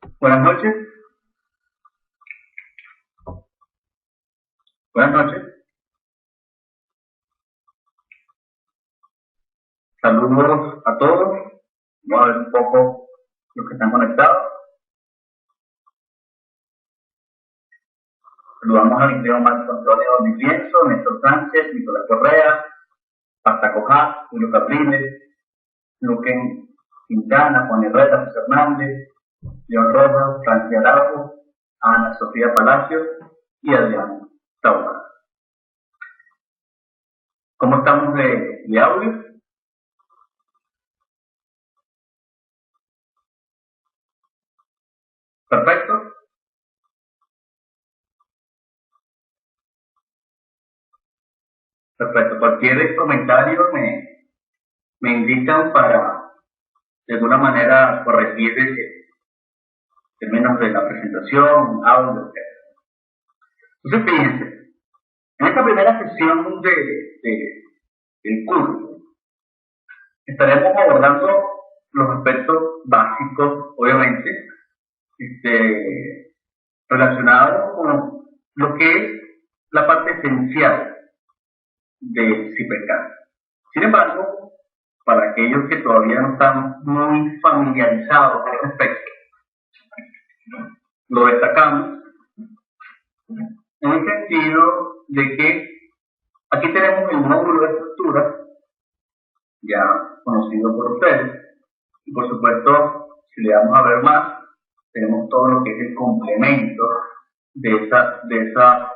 Buenas noches, buenas noches. Saludos a todos. Vamos a ver un poco los que están conectados. Saludamos a Liceo Marco Antonio Nipienso, Néstor Sánchez, Nicolás Correa, Pasta Cojá, Julio Capriles, Luquen Quintana, Juan Herrera, José Hernández, León Rojas, Francia Araujo, Ana Sofía Palacios y Adrián Taura. ¿Cómo estamos de audio? Perfecto. Perfecto. Cualquier comentario me indican para de alguna manera corregir términos de la presentación, audio, etc. Entonces, fíjense, en esta primera sesión del curso estaremos abordando los aspectos básicos, obviamente, relacionados con lo que es la parte esencial del CIPECAD. Sin embargo, para aquellos que todavía no están muy familiarizados al respecto, lo destacamos en el sentido de que aquí tenemos el módulo de estructura, ya conocido por ustedes, y por supuesto, si le vamos a ver más, tenemos todo lo que es el complemento de esa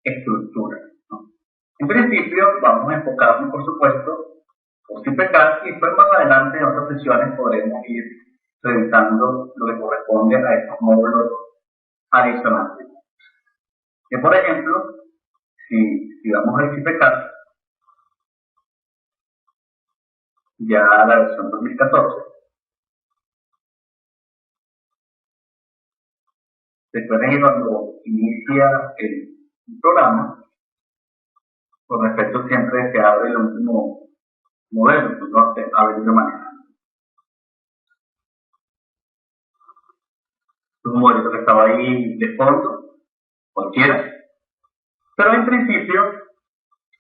estructura, ¿no? En principio, vamos a enfocarnos, por supuesto, por CIPECAD, y después más adelante en otras sesiones podremos ir revisando lo que corresponde a estos módulos adicionales. Que por ejemplo, si vamos al CIPECAD, ya la versión 2014, recuerden que cuando inicia el programa, con respecto siempre se abre el último modelo, no se abre de manera. Un modelo que estaba ahí de fondo, cualquiera, pero en principio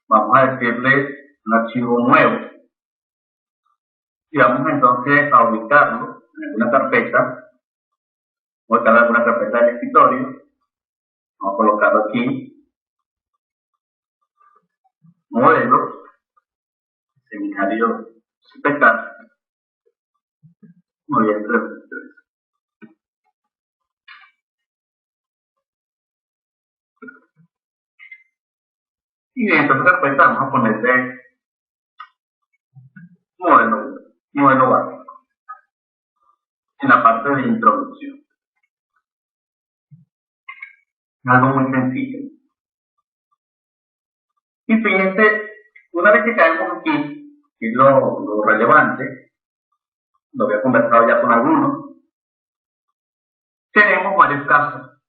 vamos a decirle un archivo nuevo y vamos entonces a ubicarlo en alguna carpeta. Voy a ubicar alguna carpeta del escritorio, vamos a colocarlo aquí, modelos, seminario CIPECAD, noviembre 2013. Y dentro de esta carpeta vamos a ponerle modelo básico, en la parte de introducción. Algo muy sencillo. Y fíjense, una vez que caemos aquí, que es lo relevante, lo había conversado ya con algunos, tenemos varios casos.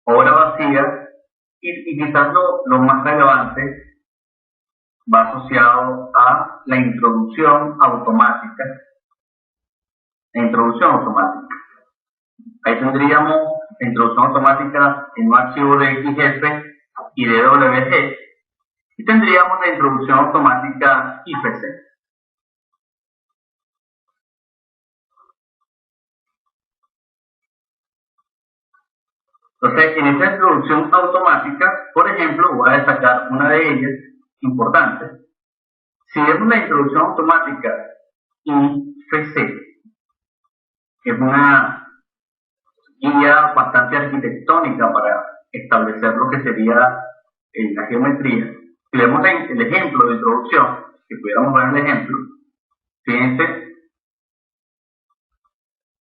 Obra vacía, y quizás lo más relevante va asociado a la introducción automática. La introducción automática. Ahí tendríamos la introducción automática en un archivo de XF y de WG, y tendríamos la introducción automática IPC. Entonces, en esta introducción automática, por ejemplo, voy a destacar una de ellas, importante. Si vemos la introducción automática IPC, que es una guía bastante arquitectónica para establecer lo que sería la geometría. Si vemos el ejemplo de introducción, si pudiéramos ver el ejemplo, fíjense,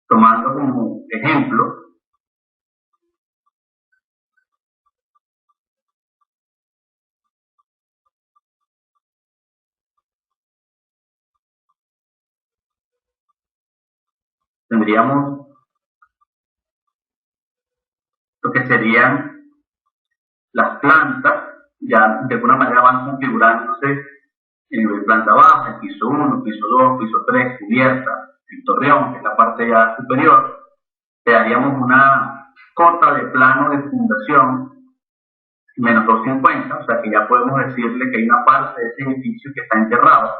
tomando como ejemplo tendríamos lo que serían las plantas, ya de alguna manera van configurándose en nivel planta baja, piso 1, piso 2, piso 3, cubierta, el torreón, que es la parte ya superior, te daríamos una cota de plano de fundación menos 250, o sea que ya podemos decirle que hay una parte de ese edificio que está enterrado.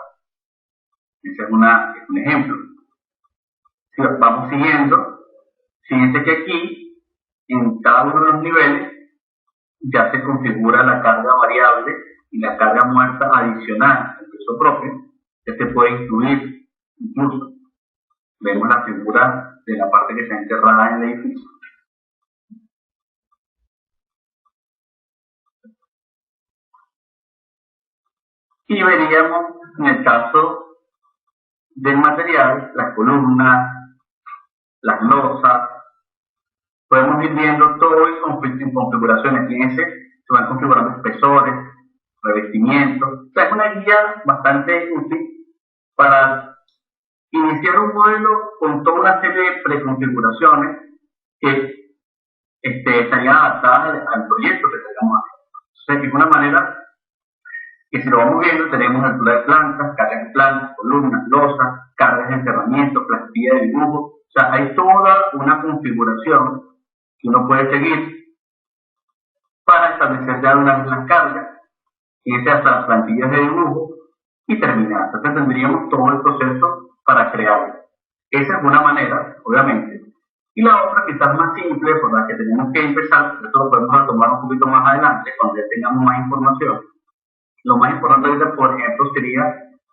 Ese es un ejemplo. Si vamos siguiendo, fíjense que aquí, en cada uno de los niveles, ya se configura la carga variable y la carga muerta adicional al peso propio, que se puede incluir incluso. Vemos la figura de la parte que está enterrada en el edificio. Y veríamos, en el caso del material, las columnas, las losas, podemos ir viendo todo en configuraciones. Fíjense, se van configurando espesores, revestimientos. O sea, es una guía bastante útil para iniciar un modelo con toda una serie de preconfiguraciones que estarían adaptadas al proyecto que tengamos a hacer. Entonces, es una manera que si lo vamos viendo, tenemos altura de plantas, cargas de plantas, columnas, losas, cargas de enterramiento, plantilla de dibujo. O sea, hay toda una configuración que uno puede seguir para establecer ya una vez las cargas, irse hasta las plantillas de dibujo y terminar. Entonces tendríamos todo el proceso para crearlo. Esa es una manera, obviamente. Y la otra, quizás más simple, por la que tenemos que empezar, esto lo podemos tomar un poquito más adelante, cuando ya tengamos más información. Lo más importante ahorita, por ejemplo, sería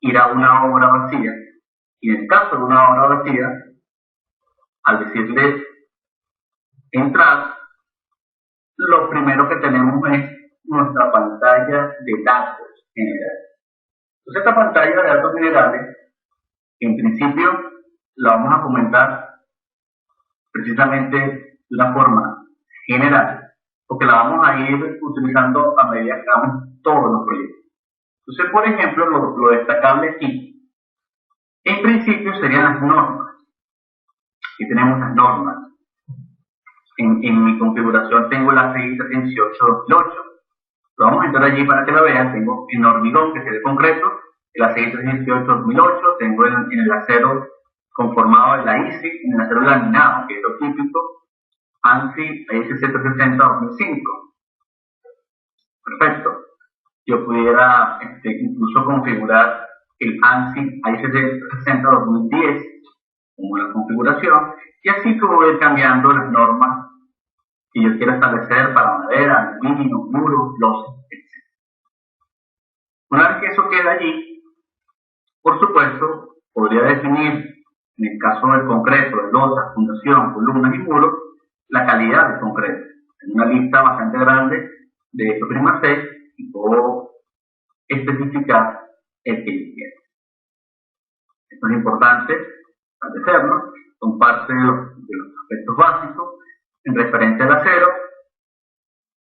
ir a una obra vacía. Y en el caso de una obra vacía, al decirle entrar, lo primero que tenemos es nuestra pantalla de datos generales. Entonces, esta pantalla de datos generales, en principio, la vamos a comentar precisamente de una forma general, porque la vamos a ir utilizando a medida que hagamos todos los proyectos. Entonces, por ejemplo, lo destacable aquí, en principio serían las normas. Aquí tenemos las normas. En mi configuración tengo la ACI 138-2008. Lo vamos a entrar allí para que la vean. Tengo en hormigón, que es el concreto, el ACI 318-2008. Tengo en el acero conformado de la ISI, en el acero laminado, que es lo típico, ANSI ISC 760-2005. Perfecto. Yo pudiera incluso configurar el ANSI ISC 760-2010 como la configuración, y así como voy a ir cambiando las normas que yo quiero establecer para madera, aluminio, muro, losas, etc. Una vez que eso queda allí, por supuesto, podría definir, en el caso del concreto, de losas, fundación, columnas y muros, la calidad del concreto. Tengo una lista bastante grande de estos primas 6 y puedo especificar el que yo quiero. Esto es importante establecerlo, son parte de los aspectos básicos. En referencia al acero,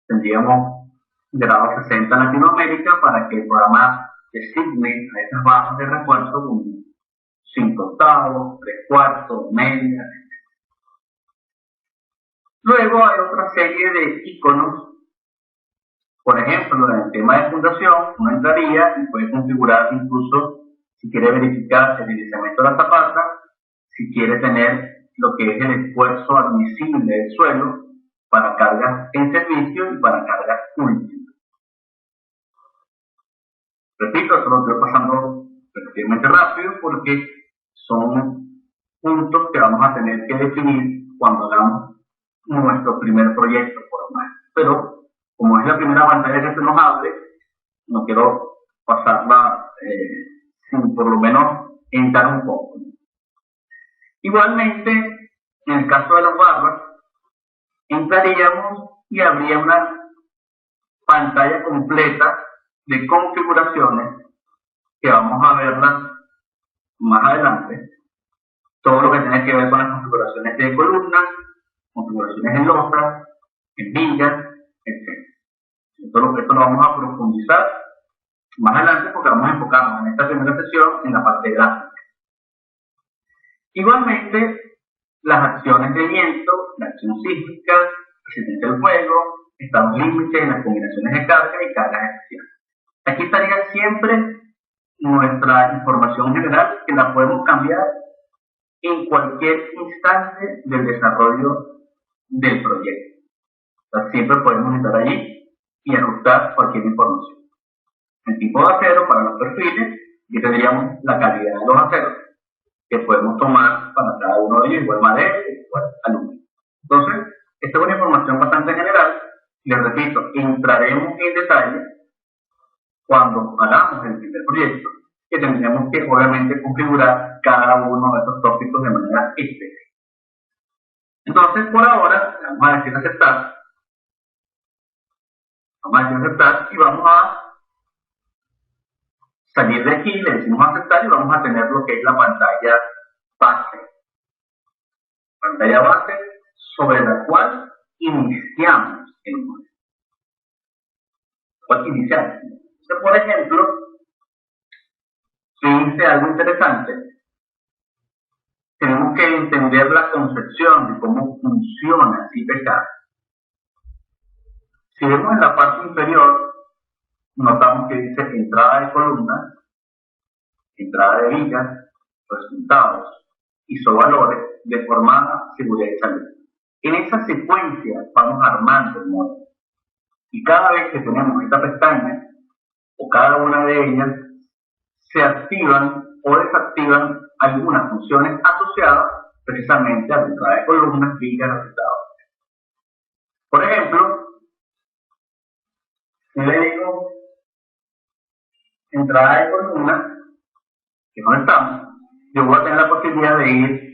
tendríamos grado 60 en Latinoamérica para que el programa designe a esas barras de refuerzo como 5 octavos, 3 cuartos, media. Luego hay otra serie de iconos. Por ejemplo, en el tema de fundación, uno entraría y puede configurar incluso si quiere verificar el deslizamiento de la zapata, si quiere tener lo que es el esfuerzo admisible del suelo para cargas en servicio y para cargas últimas. Repito, esto lo estoy pasando relativamente rápido porque son puntos que vamos a tener que definir cuando hagamos nuestro primer proyecto formal. Pero, como es la primera pantalla que se nos abre, no quiero pasarla sin por lo menos entrar un poco. Igualmente, en el caso de las barras, entraríamos y habría una pantalla completa de configuraciones que vamos a verlas más adelante. Todo lo que tiene que ver con las configuraciones de columnas, configuraciones en losas, en vigas, etc. Esto lo vamos a profundizar más adelante porque vamos a enfocarnos en esta primera sesión en la parte gráfica. Igualmente, las acciones de viento, la acción sísmica, resistencia al fuego, estados límites, las combinaciones de carga y cargas especiales. Aquí estaría siempre nuestra información general que la podemos cambiar en cualquier instante del desarrollo del proyecto. O sea, siempre podemos estar allí y ajustar cualquier información. El tipo de acero para los perfiles, y tendríamos la calidad de los aceros que podemos tomar para cada uno de ellos, igual madera, igual aluminio. Entonces, esta es una información bastante general. Les repito, entraremos en detalle cuando hagamos el primer proyecto, que tendríamos que obviamente configurar cada uno de estos tópicos de manera específica. Entonces, por ahora, vamos a decir aceptar. Vamos a decir aceptar y vamos a salir de aquí, le decimos aceptar y vamos a tener lo que es la pantalla base. Pantalla base sobre la cual iniciamos el modelo. Entonces, por ejemplo, fíjense algo interesante. Tenemos que entender la concepción de cómo funciona CPK. Si vemos en la parte inferior, notamos que dice entrada de columnas, entrada de vigas, resultados, isovalores de forma seguridad y salud. En esa secuencia vamos armando el modelo. Y cada vez que tenemos esta pestaña, o cada una de ellas, se activan o desactivan algunas funciones asociadas precisamente a la entrada de columnas, vigas, resultados. Por ejemplo, si le digo entrada de columnas, que no estamos, yo voy a tener la posibilidad de ir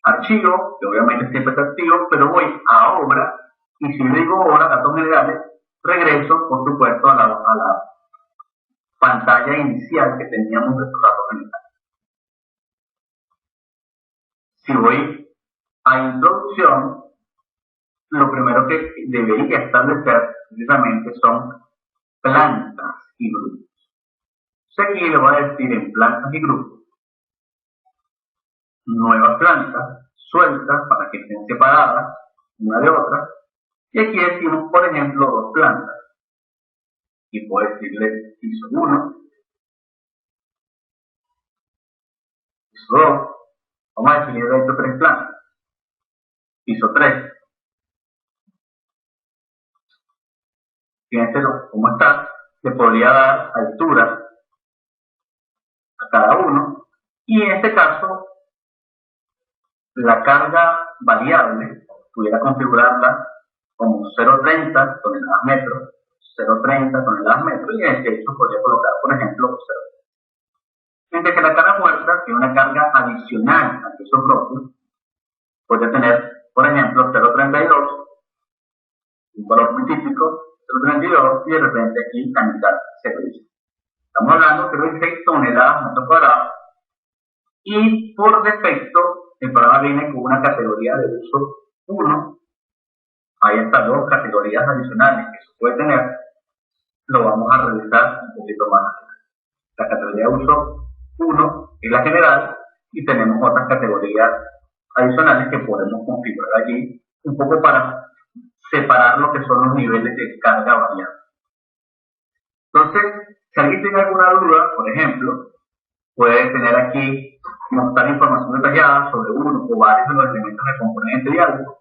a archivo, que obviamente siempre está activo, pero voy a obra, y si le digo obra, datos generales, regreso, por supuesto, a la pantalla inicial que teníamos de estos datos generales. Si voy a introducción, lo primero que debería establecer precisamente son plantas y grupos. Aquí le voy a decir en plantas y grupos, nuevas plantas sueltas para que estén separadas una de otra. Y aquí decimos, por ejemplo, dos plantas. Y puedo decirle piso 1, piso 2. Vamos a definir de hecho 3 plantas. Piso 3. Fíjense cómo está. Le podría dar altura a cada uno. Y en este caso, la carga variable pudiera configurarla como 0,30 toneladas metro, 0,30 toneladas metro, y en este caso podría colocar, por ejemplo, 0. Mientras que la carga muerta tiene una carga adicional al peso propio, podría tener, por ejemplo, 0,32, un valor muy típico, 0,32, y de repente aquí la mitad 0,16. Estamos hablando de 0,16 toneladas metro cuadrado, y por defecto el programa viene con una categoría de uso 1. Hay hasta 2 categorías adicionales que se puede tener. Lo vamos a revisar un poquito más. La categoría de uso 1 es la general y tenemos otras categorías adicionales que podemos configurar allí un poco para separar lo que son los niveles de carga variable. Entonces, si alguien tiene alguna duda, por ejemplo, puede tener aquí mostrar información detallada sobre uno o varios de los elementos del componente de algo.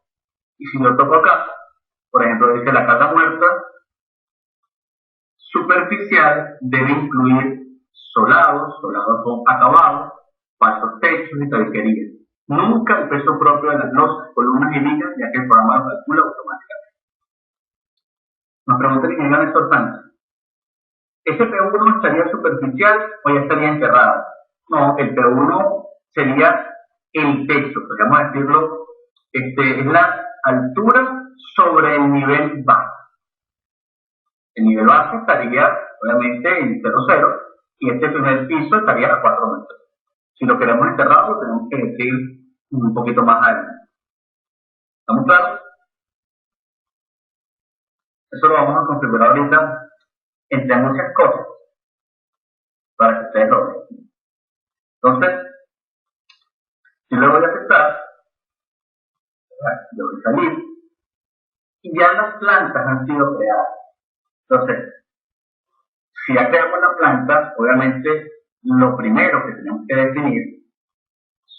Y si yo toco acá, por ejemplo, dice la carga muerta superficial debe incluir solados con acabados, falsos techos y tabiquerías. Nunca el peso propio de las losas, columnas y vigas, ya que el programa lo calcula automáticamente. Nos preguntan en el exhortante, ¿ese P1 estaría superficial o ya estaría enterrado? No, el P1 sería el techo, podríamos decirlo, es la altura sobre el nivel base. El nivel base estaría, obviamente, en 0,0 y este primer piso estaría a 4 metros. Si lo queremos enterrado, lo tenemos que decir un poquito más adelante. ¿Estamos claros? Eso lo vamos a configurar ahorita entre muchas cosas para que ustedes lo vean. Entonces, si lo voy a aceptar, yo voy a salir y ya las plantas han sido creadas. Entonces, si ya creamos la planta, obviamente lo primero que tenemos que definir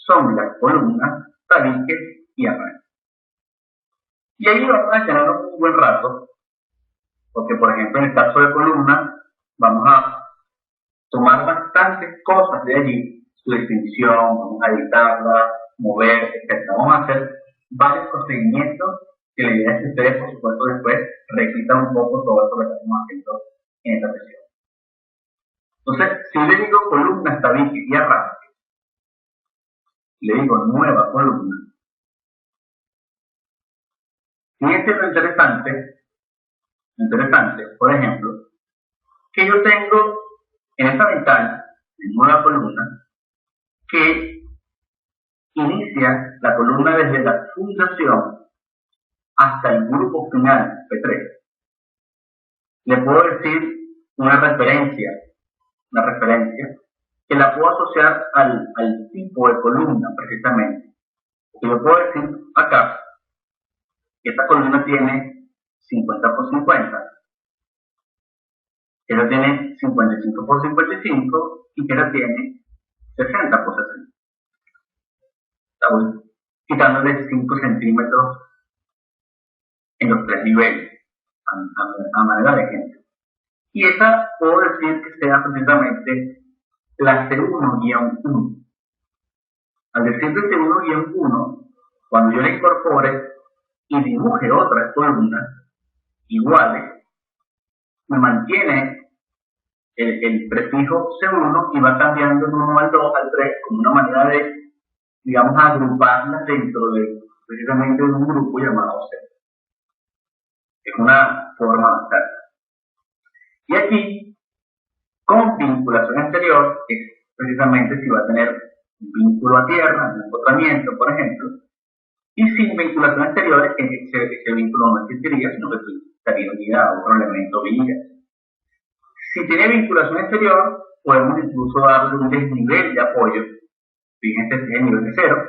son las columnas, tabiques y arrastres. Y ahí vamos a tener un buen rato, porque por ejemplo en el caso de columnas vamos a tomar bastantes cosas de allí, su definición, vamos a editarla, mover, etc. Vamos a hacer varios procedimientos que la idea es que ustedes, por supuesto, después repitan un poco todo eso que estamos haciendo en esta sesión. Entonces, si le digo columna, tabique y arrastre, le digo nueva columna. Fíjense lo interesante, por ejemplo, que yo tengo en esta ventana, en nueva columna, que inicia la columna desde la fundación hasta el grupo final, P3. Le puedo decir una referencia que la puedo asociar al tipo de columna precisamente. Y yo puedo decir acá que esta columna tiene 50 por 50, que esta tiene 55 por 55 y que esta tiene 60 por 60. Estamos quitándole 5 centímetros en los tres niveles, a manera de ejemplo. Y esa puedo decir que sea precisamente la C1-1. Al decir de C1-1, cuando yo le incorpore y dibuje otras columnas iguales, me mantiene el prefijo C1 y va cambiando del 1 al 2 al 3 como una manera de, digamos, agruparlas dentro de precisamente un grupo llamado C. Es una forma de hacerlo. Y aquí, con vinculación exterior, es precisamente si va a tener un vínculo a tierra, un empotramiento, por ejemplo, y sin vinculación exterior, ese vínculo no existiría, sino que estaría unida a otro elemento viga. Si tiene vinculación exterior, podemos incluso darle un desnivel de apoyo. Fíjense, este es el nivel de 0,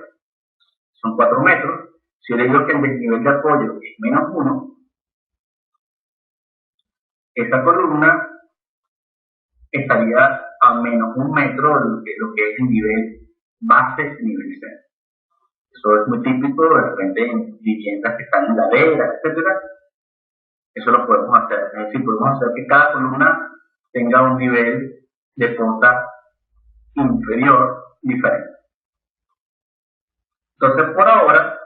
son 4 metros. Si yo le digo que el desnivel de apoyo es menos 1, esta columna estaría a menos 1 metro de lo que es el nivel base, nivel 0. Eso es muy típico de repente en viviendas que están en laderas, etc. Eso lo podemos hacer. Es decir, podemos hacer que cada columna tenga un nivel de pota inferior diferente. Entonces, por ahora,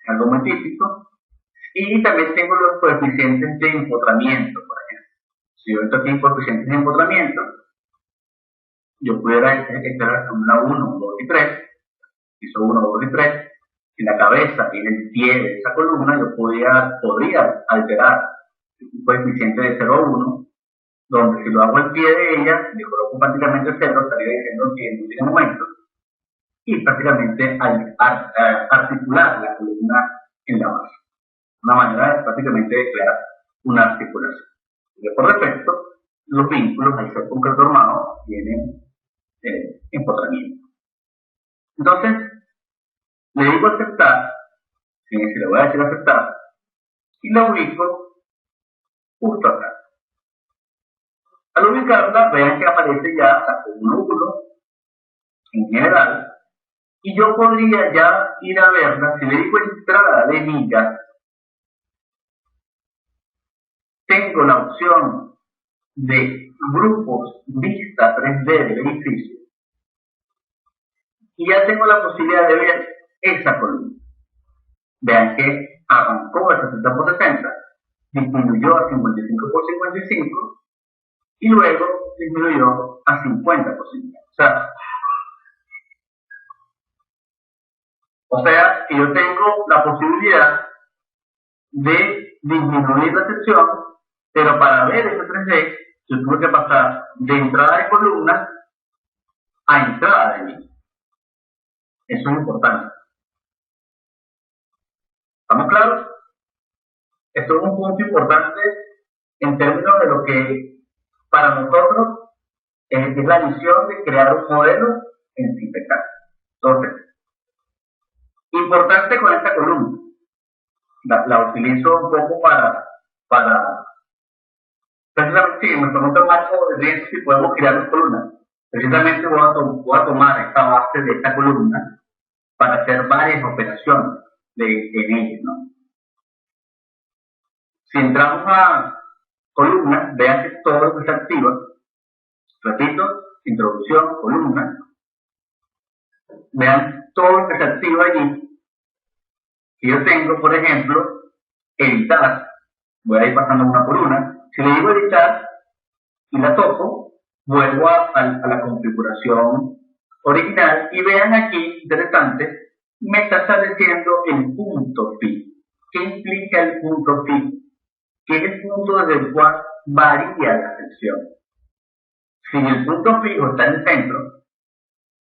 es algo muy típico. Y también tengo los coeficientes de empotramiento, por ejemplo. Si yo esto aquí coeficientes de empotramiento, yo pudiera esta columna 1, 2 y 3, hizo 1, 2 y 3, en la cabeza y en el pie de esa columna yo podría alterar un coeficiente de 0 a 1, donde si lo hago al pie de ella, le coloco prácticamente 0, estaría diciendo que no tiene momento, y prácticamente articular la columna en la base. Una manera de prácticamente de crear una articulación. Y por defecto, los vínculos al ser concreto armado tienen empotramiento. Entonces, le digo aceptar, si le voy a decir aceptar, y la ubico justo acá. Al ubicarla, vean que aparece ya un núcleo en general, y yo podría ya ir a verla. Si le digo entrada de vigas, tengo la opción de grupos vista 3D del edificio, y ya tengo la posibilidad de ver esa columna. Vean que arrancó a 60 por 60, disminuyó a 55 por 55 y luego disminuyó a 50 por 50. O sea que yo tengo la posibilidad de disminuir la sección, pero para ver ese 3D yo tuve que pasar de entrada de columna a entrada de línea. Eso es importante. ¿Estamos claros? Esto es un punto importante en términos de lo que para nosotros es la visión de crear un modelo en SIPECAD. Entonces, importante con esta columna, la utilizo un poco para precisamente, si me preguntan más sobre si podemos crear una columna, precisamente voy a tomar esta base de esta columna para hacer varias operaciones en ellas, ¿no? Si entramos a columnas, vean que todo lo que se activa, repito, introducción, columna, vean todo lo que se activa allí. Si yo tengo, por ejemplo, editar, voy a ir pasando una por una. Si le digo editar y la toco, vuelvo a la configuración original y vean aquí, interesante, me está estableciendo el punto fi. ¿Qué implica el punto fi? Que es el punto desde el cual varía la sección. Si el punto fijo está en el centro,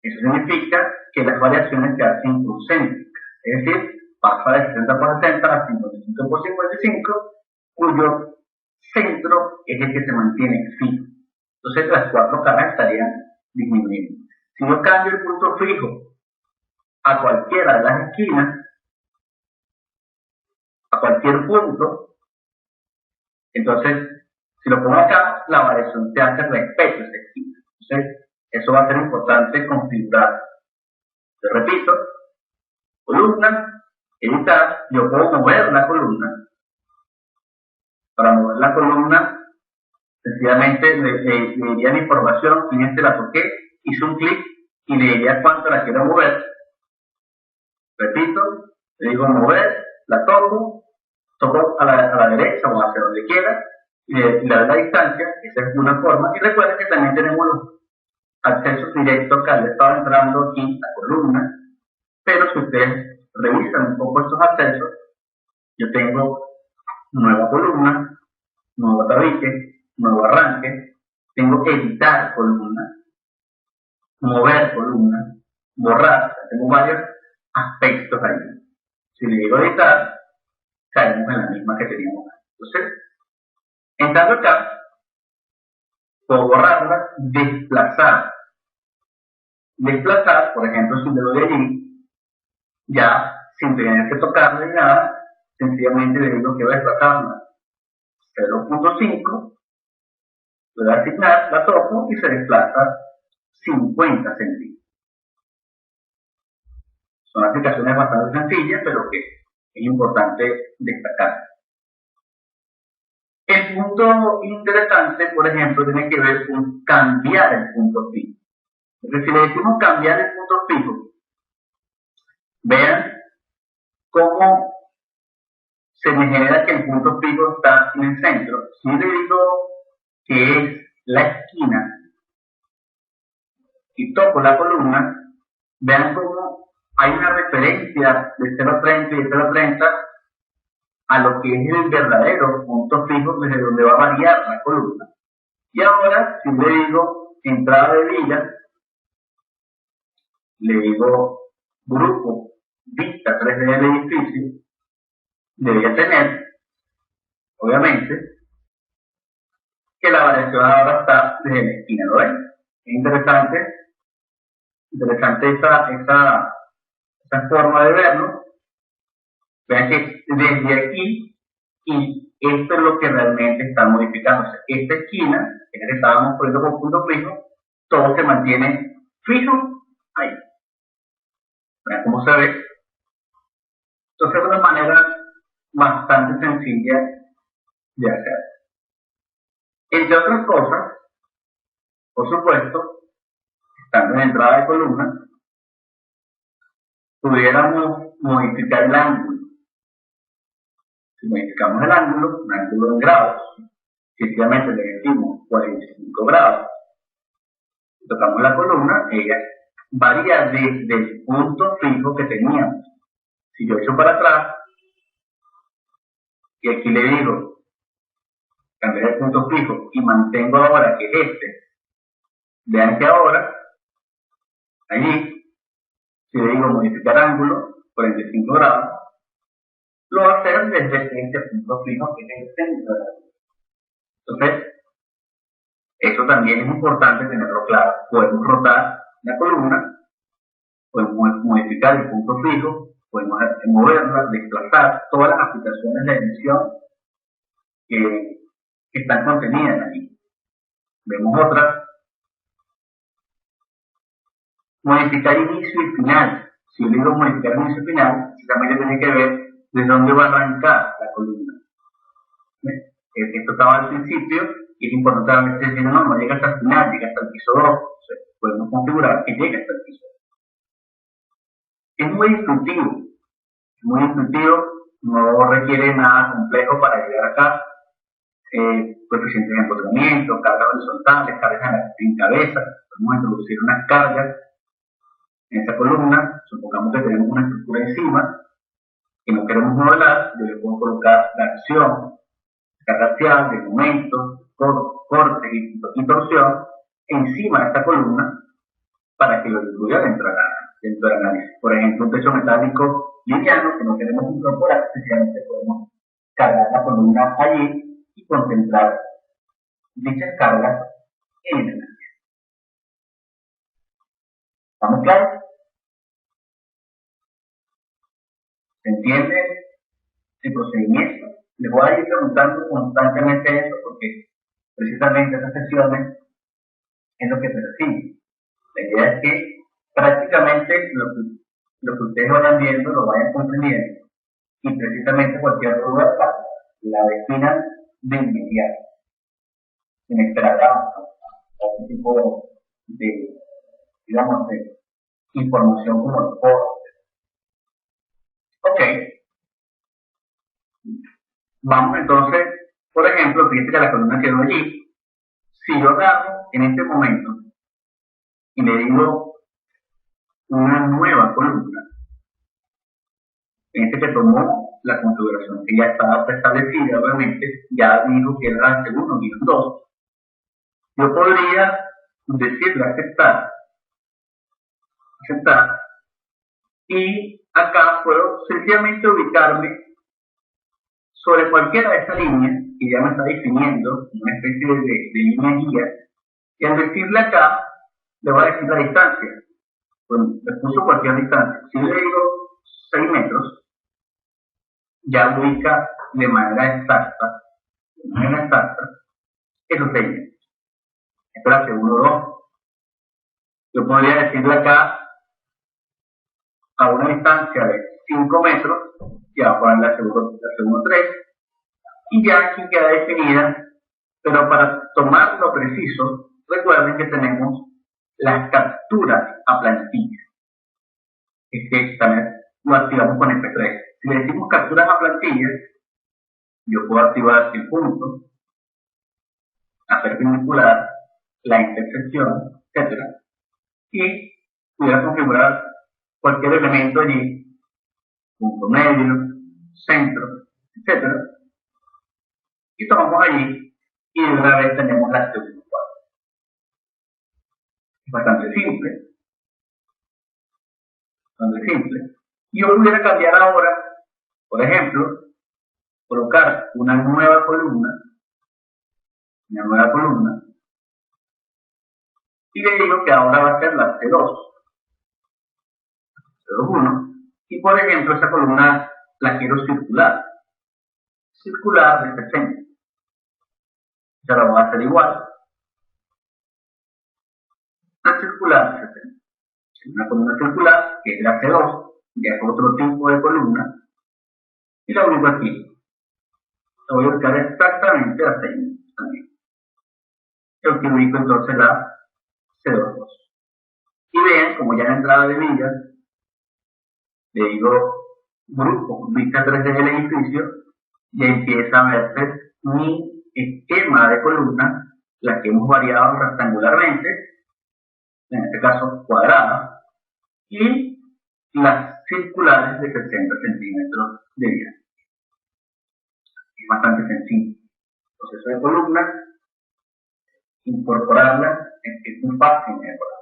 eso significa que las variaciones se hacen concéntricas, es decir, pasa de 60 por 60 a 55 por 55, cuyo centro es el que se mantiene fijo. Entonces las cuatro caras estarían disminuyendo. Si yo cambio el punto fijo a cualquiera de las esquinas, a cualquier punto, entonces si lo pongo acá, la variación se hace respecto a esa esquina. Entonces eso va a ser importante configurar. Te repito, columna, editar, yo puedo mover la columna. Para mover la columna, sencillamente le diría la información, fíjense, la toqué, hice un clic y le diría cuánto la quiero mover. Repito, le digo mover, la toco a la derecha o hacia donde quiera y le doy la distancia, esa es una forma. Y recuerden que también tenemos los accesos directos acá, le estaba entrando aquí la columna, pero si ustedes revisan un poco estos accesos, yo tengo nueva columna, nuevo tabique, nuevo arranque, tengo editar columna, mover columna, borrar, tengo varios aspectos ahí. Si le digo editar, caemos en la misma que teníamos antes. Entonces, entrando acá, puedo borrarla, desplazar. Desplazar, por ejemplo, si le doy allí, ya sin tener que tocarle ni nada, sencillamente le digo que voy a desplazarla 0.5, le voy a asignar, la toco y se desplaza 50 centímetros. Son aplicaciones bastante sencillas, pero que es importante destacar. El punto interesante, por ejemplo, tiene que ver con cambiar el punto fijo. Porque si le decimos cambiar el punto fijo, vean cómo se me genera que el punto fijo está en el centro. Si le digo que es la esquina y toco la columna, vean cómo hay una referencia de 0.30 y de 0.30 a lo que es el verdadero punto fijo desde donde va a variar la columna. Y ahora, si le digo entrada de villa, le digo grupo vista 3D del edificio, debería tener, obviamente, que la variación ahora está desde la esquina, ¿lo ven? Es interesante esa forma de verlo. Vean que desde aquí, y esto es lo que realmente está modificándose. Esta esquina, que es que estábamos poniendo con punto fijo, todo se mantiene fijo ahí. Vean cómo se ve. Entonces es una manera bastante sencilla de hacer. Entre otras cosas, por supuesto, estando en entrada de columna, pudiéramos modificar el ángulo. Si modificamos el ángulo, un ángulo en grados, simplemente le decimos 45 grados, y tocamos la columna, ella varía desde el punto fijo que teníamos. Si yo echo para atrás, y aquí le digo, cambiar el punto fijo y mantengo ahora que es este, vean que ahora, allí, si le digo modificar ángulo, 45 grados, lo va a hacer desde este punto fijo que es el centro de la columna. Entonces, eso también es importante tenerlo claro. Podemos rotar la columna, podemos modificar el punto fijo, podemos moverla, desplazar todas las aplicaciones de edición que están contenidas allí. Vemos otras. Modificar inicio y final. O Si yo le digo modificar el inicio final, también tiene que ver de dónde va a arrancar la columna. Esto estaba al principio y es importante a veces decir, no llega hasta el final, llega hasta el piso 2. Entonces, podemos configurar que llegue hasta el piso 2. Es muy intuitivo, no requiere nada complejo para llegar acá. Coeficientes de empoderamiento, cargas horizontales, cargas en cabeza. Podemos introducir unas cargas en esta columna. Supongamos que tenemos una estructura encima que no queremos modelar. Yo le puedo colocar la acción, carga axial, de momento, corte y torsión encima de esta columna para que lo incluya dentro del análisis. Por ejemplo, un peso metálico liviano que no queremos incorporar, sencillamente podemos cargar la columna allí y concentrar dichas cargas en el análisis. ¿Estamos claros? ¿Se entiende el procedimiento? Les voy a ir preguntando constantemente eso porque precisamente esas sesiones es lo que percibe. La idea es que prácticamente lo que ustedes vayan viendo lo vayan comprendiendo y precisamente cualquier duda la definan de inmediato, sin esperar a un tipo de, digamos, de información como el foro. Ok. Vamos entonces, por ejemplo, fíjense que la columna quedó allí. Si yo agarro en este momento y le digo una nueva columna, fíjense que tomó la configuración que ya estaba preestablecida, obviamente, ya dijo que era el segundo guión 2. Yo podría decirle aceptar, y acá puedo sencillamente ubicarme sobre cualquiera de estas líneas que ya me está definiendo una especie de línea guía, y al decirle acá le voy a decir la distancia. Bueno, le puso cualquier distancia. Si le digo 6 metros, ya ubica de manera exacta esos 6 metros. Esto es la segunda 2. Yo podría decirle acá a una distancia de 5 metros, y va a poner la segunda 3, y ya aquí queda definida, pero para tomar lo preciso, recuerden que tenemos las capturas a plantilla. Es que también lo activamos con F3. Si le decimos capturas a plantilla, yo puedo activar el punto, la perpendicular, la intersección, etc. Y pudiera configurar cualquier elemento allí, punto medio, centro, etc. Y tomamos allí y de una vez tenemos la segunda parte. Es bastante simple. Y yo pudiera cambiar ahora, por ejemplo, colocar una nueva columna, y le digo que ahora va a ser la C2, C2.1, y por ejemplo esa columna la quiero circular de 60. Ya la voy a hacer igual, la circular de 60. Una columna circular, que es la C2, ya es otro tipo de columna, y la ubico aquí. La voy a ubicar exactamente a 6 también. Y aquí ubico entonces la C2.2. Y vean, como ya en la entrada de vigas, le digo grupo, vista 3D del edificio, y empieza a verse mi esquema de columnas, las que hemos variado rectangularmente, en este caso cuadradas, y las circulares de 60 centímetros de diámetro. Es bastante sencillo. Proceso de columna, incorporarla, es muy fácil incorporarla.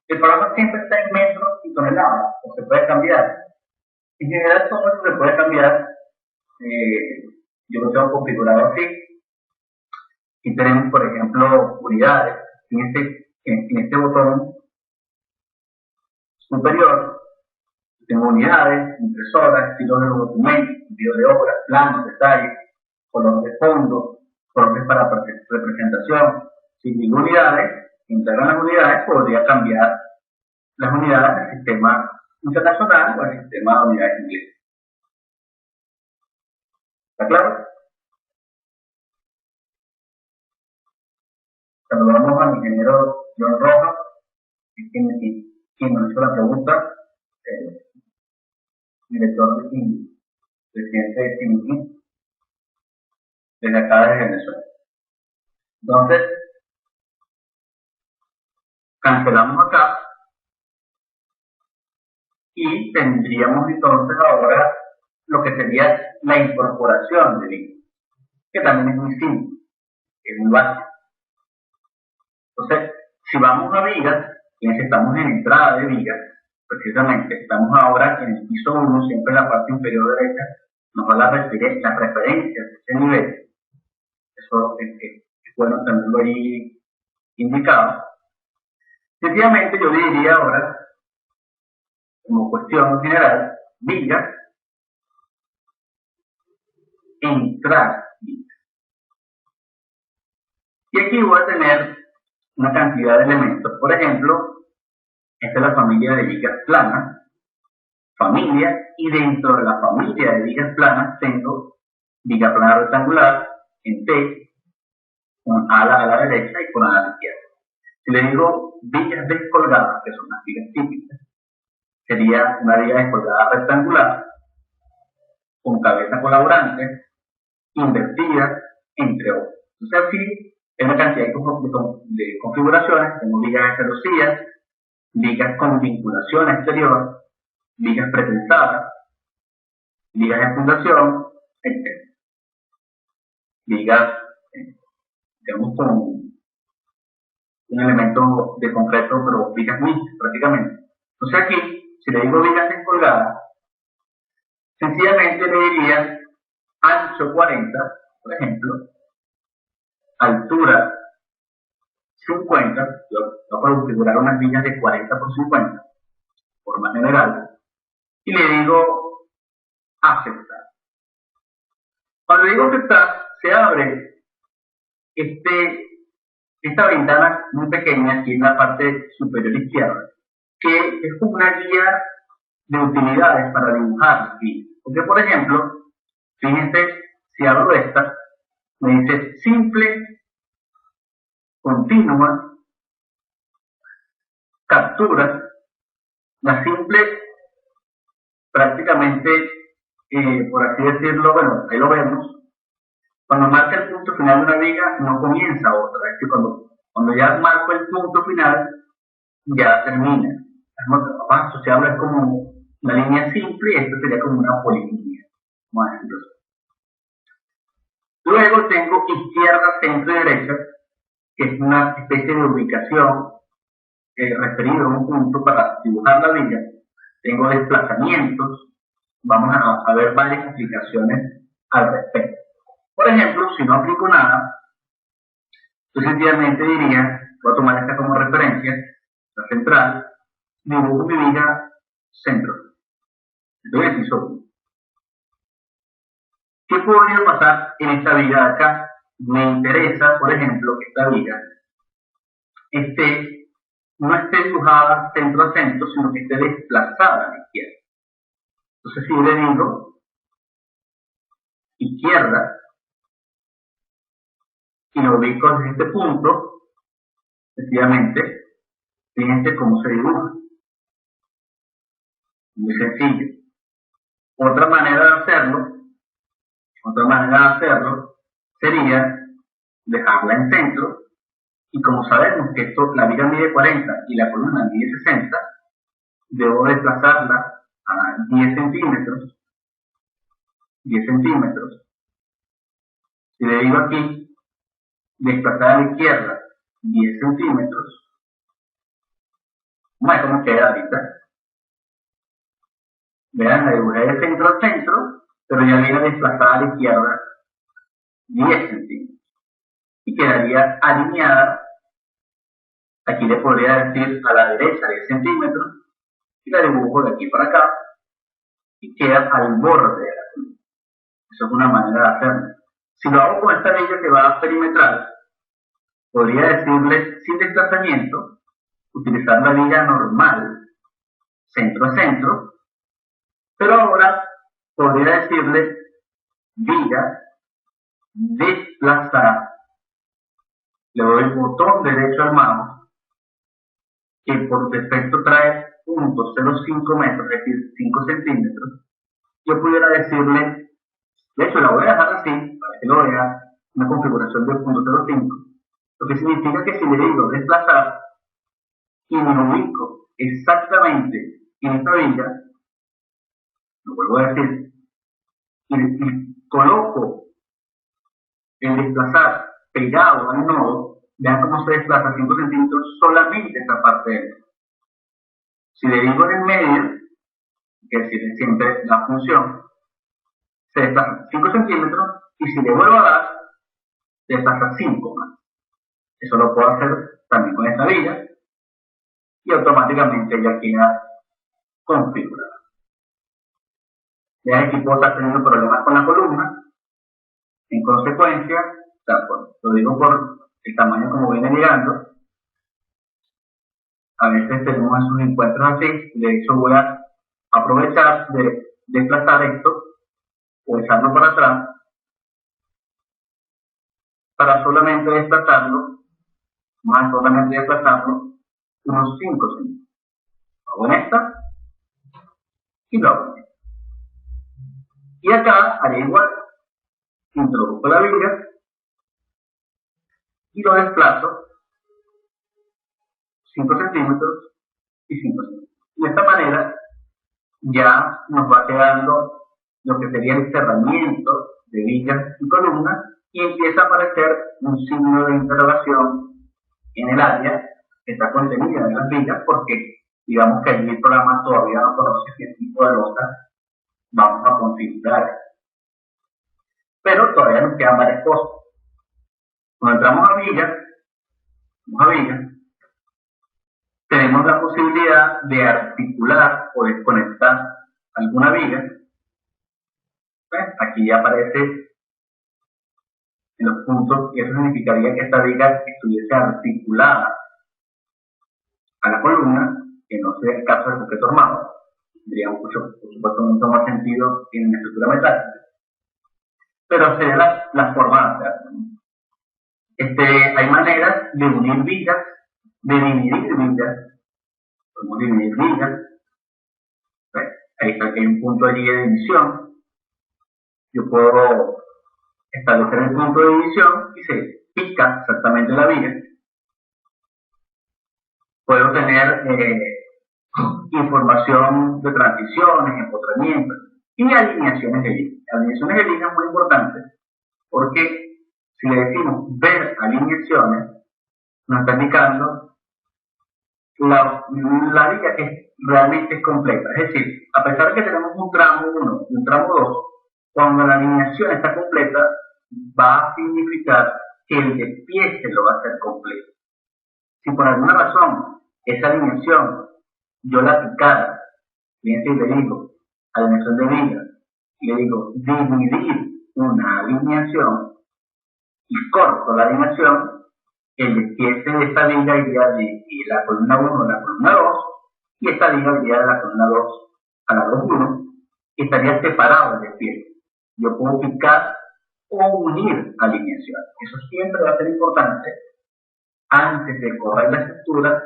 El programa siempre está en metros y toneladas, o se puede cambiar. En general todo eso se puede cambiar. Yo lo tengo configurado así. Y tenemos, por ejemplo, unidades. En este botón superior tengo unidades, impresoras, estilos de los documentos, envío de obras, planos, detalles, color de fondo, colores para representación. Si digo unidades, integran las unidades, podría cambiar las unidades del sistema internacional o el sistema de unidades inglesas. ¿Está claro? Cuando vamos al ingeniero John Rojas, quien nos hizo la pregunta, director y presidente de CIMIC, desde acá desde Venezuela. Entonces, cancelamos acá y tendríamos entonces ahora lo que sería la incorporación de vigas, que también es muy simple, es muy básico. Entonces, si vamos a vigas, y estamos en entrada de vigas, precisamente estamos ahora en el piso 1, siempre en la parte inferior derecha, nos da las referencias de ese nivel. Eso es bueno tenerlo ahí indicado. Sencillamente yo le diría ahora, como cuestión general, vigas, entrar vigas. Y aquí voy a tener una cantidad de elementos. Por ejemplo, esta es la familia de vigas planas, familia, y dentro de la familia de vigas planas tengo viga plana rectangular en T, con ala a la derecha y con ala a la izquierda. Si le digo vigas descolgadas, que son las vigas típicas, sería una viga descolgada rectangular, con cabeza colaborante, invertida, entre otros. Entonces así, hay una cantidad de configuraciones, como vigas heterosías, vigas con vinculación exterior, vigas pretensadas, vigas de fundación, etc. Vigas, digamos, con un elemento de concreto, pero vigas mixtas prácticamente. Entonces aquí, si le digo vigas descolgadas, sencillamente le diría ancho 40, por ejemplo, altura 50, yo puedo configurar unas vigas de 40 por 50, por más general, y le digo aceptar. Cuando le digo aceptar, se abre esta ventana muy pequeña aquí en la parte superior izquierda, que es una guía de utilidades para dibujar aquí. Porque, por ejemplo, fíjense, si abro esta, me dice simple, continua, captura. La simple, prácticamente, por así decirlo, bueno, ahí lo vemos. Cuando marca el punto final de una viga, no comienza otra. Es que cuando ya marco el punto final, ya termina. Vamos a asociarlo, es como una línea simple, y esto sería como una polilínea. Vamos a decirlo así. Luego tengo izquierda, centro y derecha, que es una especie de ubicación referido a un punto para dibujar la viga. Tengo desplazamientos. Vamos a ver varias explicaciones al respecto. Por ejemplo, si no aplico nada, yo sencillamente diría, voy a tomar esta como referencia, la central, dibujo mi viga centro. Entonces, el piso 1. ¿Qué podría pasar en esta viga de acá? Me interesa, por ejemplo, que esta viga no esté dibujada centro a centro, sino que esté desplazada a la izquierda. Entonces, si yo le digo izquierda, y lo ubico desde este punto, sencillamente, fíjense cómo se dibuja. Muy sencillo. Otra manera de hacerlo sería dejarla en centro, y como sabemos que la viga mide 40 y la columna mide 60, debo desplazarla a 10 centímetros. Si le digo aquí, desplazar a la izquierda 10 centímetros, más como queda ahorita. Vean, la dibujé de centro a centro, pero ya viene desplazada a la izquierda 10 centímetros. Y quedaría alineada, aquí le podría decir a la derecha 10 centímetros, y la dibujo de aquí para acá, y queda al borde de la columna. Eso es una manera de hacerlo. Si lo hago con esta viga que va a perimetral, podría decirle sin desplazamiento, utilizar la viga normal centro a centro, pero ahora podría decirle viga, desplazar, le doy el botón derecho al mouse, que por defecto trae 0.05 metros, es decir, 5 centímetros. Yo pudiera decirle, de hecho la voy a dejar así, para que lo vea, una configuración de 0.05, lo que significa que si le digo desplazar y me ubico exactamente en esta viga, lo vuelvo a decir, y coloco el desplazar pegado al nodo, vean cómo se desplaza 5 centímetros solamente esta parte de él. Si le digo en el medio, que es siempre la función, se desplaza 5 centímetros, y si le vuelvo a dar, se desplaza 5 más. Eso lo puedo hacer también con esta viga, y automáticamente ya queda configurada. Ya aquí puedo estar teniendo problemas con la columna, en consecuencia, lo digo por el tamaño como viene llegando, a veces tenemos esos encuentros así, de hecho voy a aprovechar de desplazar esto, o echarlo para atrás, para solamente desplazarlo, más solamente desplazarlo, unos 5 centímetros. Hago en esta, y lo hago en esta. Y acá haré igual, introduzco la viga, y lo desplazo 5 centímetros y 5 centímetros. De esta manera ya nos va quedando lo que sería el cerramiento de vigas y columnas, y empieza a aparecer un signo de interrogación en el área que está contenida en las vigas, porque digamos que allí el programa todavía no conoce qué tipo de losa vamos a configurar. Pero todavía nos quedan varias cosas. Cuando entramos a vigas, tenemos la posibilidad de articular o desconectar alguna viga. Aquí ya aparece en los puntos, y eso significaría que esta viga estuviese articulada a la columna, que no sea el caso del objeto armado. Tendría por supuesto mucho más sentido en la estructura metálica, pero sería la forma de hacerlo. Hay maneras de unir vigas, de dividir vigas. Podemos dividir vigas. Ahí está que hay un punto allí de división. Yo puedo establecer el punto de división y se pica exactamente la viga. Puedo tener información de transiciones, empotramientos y alineaciones de línea. Alineaciones de línea es muy importante porque si le decimos ver alineaciones, nos está indicando la viga que realmente es completa. Es decir, a pesar de que tenemos un tramo 1 y un tramo 2, cuando la alineación está completa, va a significar que el despiece lo va a hacer completo. Si por alguna razón esa alineación yo la picara, fíjense, le digo alineación de viga, le digo dividir una alineación y corto la alineación, el despiece de esta viga iría de la columna 1 a la columna 2, y esta viga iría de la columna 2 a la 2.1, y estaría separado el despiece. Yo puedo picar o unir alineaciones. Eso siempre va a ser importante antes de correr la estructura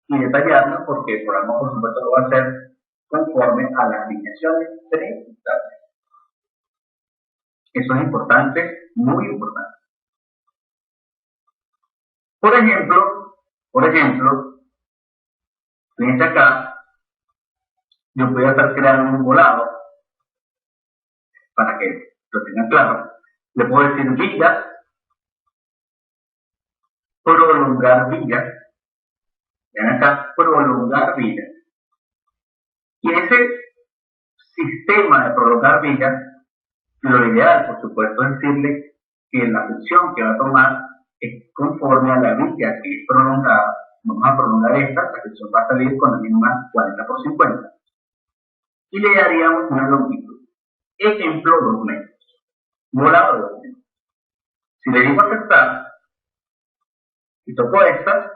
y detallarla, porque el programa por supuesto lo va a hacer conforme a las alineaciones preestablecidas. Eso es importante, muy importante. Por ejemplo, fíjense acá, yo voy a estar creando un volado, para que lo tengan claro. Le puedo decir viga, prolongar viga. Vean acá, prolongar viga. Y ese sistema de prolongar viga, lo ideal, por supuesto, es decirle que la sección que va a tomar es conforme a la viga que es prolongada. Vamos a prolongar esta, la sección va a salir con la misma 40 por 50. Y le daríamos una longitud. Ejemplo, 2 metros. Volado de 2 metros. Si le digo aceptar, y toco esta,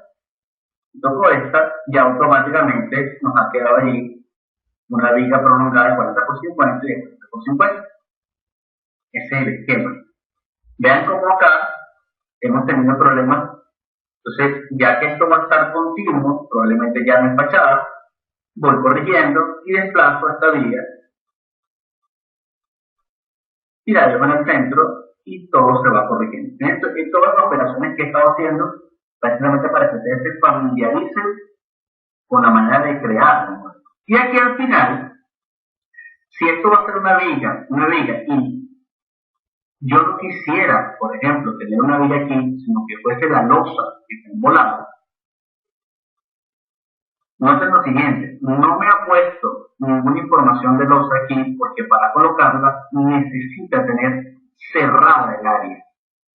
ya automáticamente nos ha quedado allí una viga prolongada de 40 por 50 y de 40 por 50. Ese es el esquema. Vean cómo acá hemos tenido problemas. Entonces, ya que esto va a estar continuo, probablemente ya no es fachada, voy corrigiendo y desplazo esta viga y la dejo en el centro y todo se va corrigiendo. Y todas las operaciones que he estado haciendo, precisamente para que ustedes se familiaricen con la manera de crear. Y aquí al final, si esto va a ser una viga y yo no quisiera, por ejemplo, tener una viga aquí, sino que fuese la losa que está envolada, noten lo siguiente, no me ha puesto ninguna información de losa aquí porque para colocarla necesita tener cerrada el área.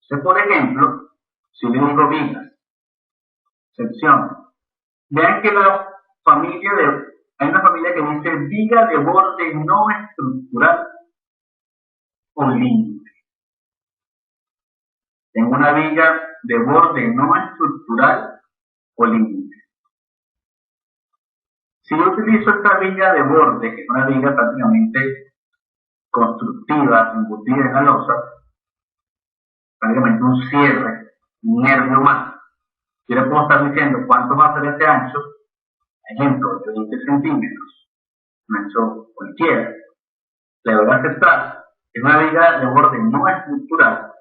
Entonces, por ejemplo, si le digo vigas, sección, vean que hay una familia que dice viga de borde no estructural o límite. Tengo una viga de borde no estructural o límite. Si yo utilizo esta viga de borde, que es una viga prácticamente constructiva, embutida en la losa, prácticamente un cierre, un nervio más, yo le puedo estar diciendo cuánto va a ser este ancho, ejemplo, de 20 centímetros, un ancho cualquiera, le doy a aceptar, es una viga de borde no estructural,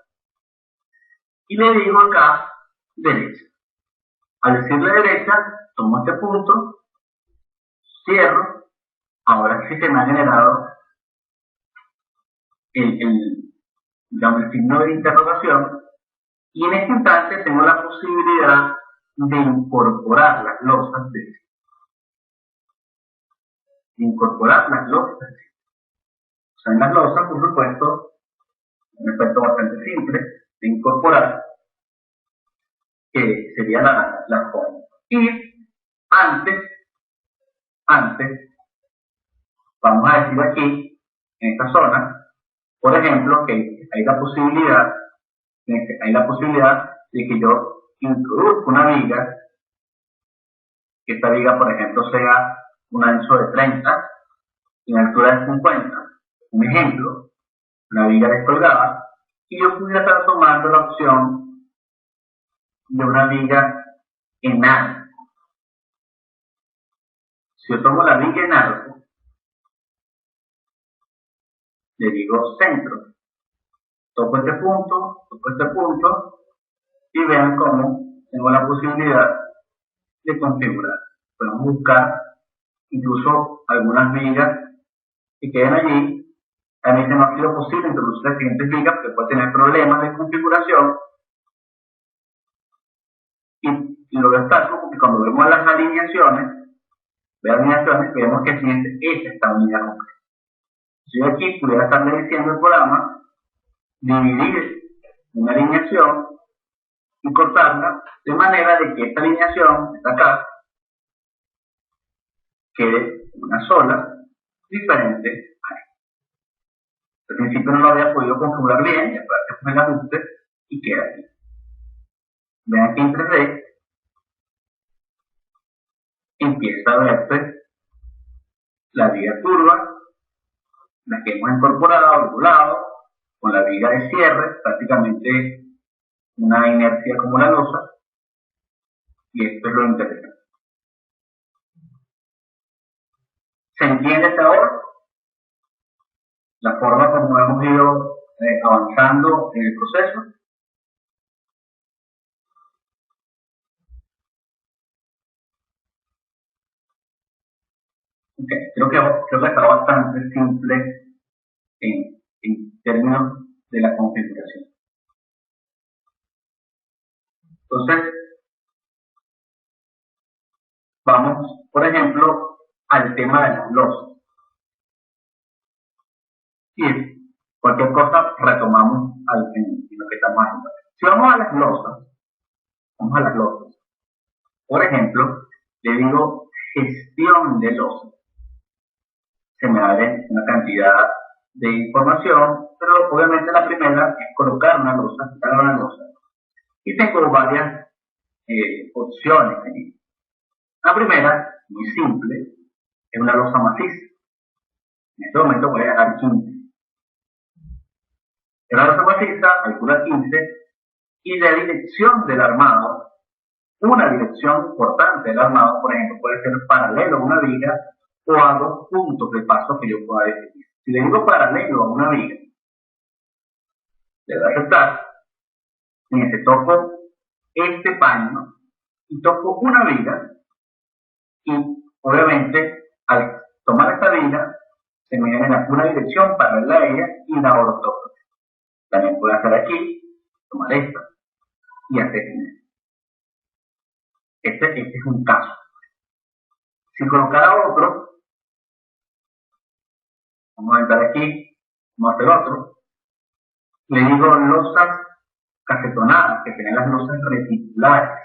y le digo acá, derecha. Al decirle derecha, tomo este punto, cierro, ahora sí se me ha generado el signo de interrogación, y en este instante tengo la posibilidad de incorporar las losas de O sea, en las losas, por supuesto, un efecto bastante simple de incorporar, que sería la forma. Y antes, vamos a decir aquí, en esta zona, por ejemplo, que hay la posibilidad de que yo introduzca una viga, que esta viga, por ejemplo, sea un ancho de 30 y una altura de 50. Un ejemplo, una viga descolgada, y yo pudiera estar tomando la opción de una viga en arco. Si yo tomo la viga en arco, le digo centro, toco este punto, y vean cómo tengo la posibilidad de configurar. Podemos buscar incluso algunas vigas que queden allí. A mí no ha sido posible introducir las siguientes vigas porque puede tener problemas de configuración. Y lo destaco porque cuando vemos las alineaciones, vemos que esta está unida completa. Si yo aquí pudiera estarle diciendo al programa, dividir una alineación y cortarla de manera de que esta alineación, esta acá, quede una sola, diferente a esta. Al principio no lo había podido configurar bien, y después se pone el ajuste y queda aquí. Vean que en 3D empieza a verse la viga curva, la que hemos incorporado, regulado, con la viga de cierre, prácticamente una inercia como la losa, y esto es lo interesante. ¿Se entiende hasta ahora? La forma como hemos ido avanzando en el proceso. Okay. Creo que está bastante simple en términos de la configuración. Entonces, vamos, por ejemplo, al tema de las losas. Y cualquier cosa retomamos en lo que estamos haciendo. Si vamos a las losas, por ejemplo, le digo gestión de losas. Se me abre una cantidad de información, pero obviamente la primera es colocar una losa, quitar una losa. Y tengo varias opciones aquí. La primera, muy simple, es una losa maciza. En este momento voy a dejar 15. El arco maciza calcula 15 y la dirección del armado, una dirección importante del armado, por ejemplo, puede ser paralelo a una viga o a dos puntos de paso que yo pueda definir. Si le digo paralelo a una viga, le voy a aceptar. Fíjense, toco este paño y toco una viga y obviamente al tomar esta viga se me genera una dirección paralela a ella y la ortogonal. También puedo hacer aquí, tomar esta y hacer este es un caso. Si colocara otro, vamos a entrar aquí, vamos a hacer otro, le digo losas casetonadas, que tienen las losas reticulares.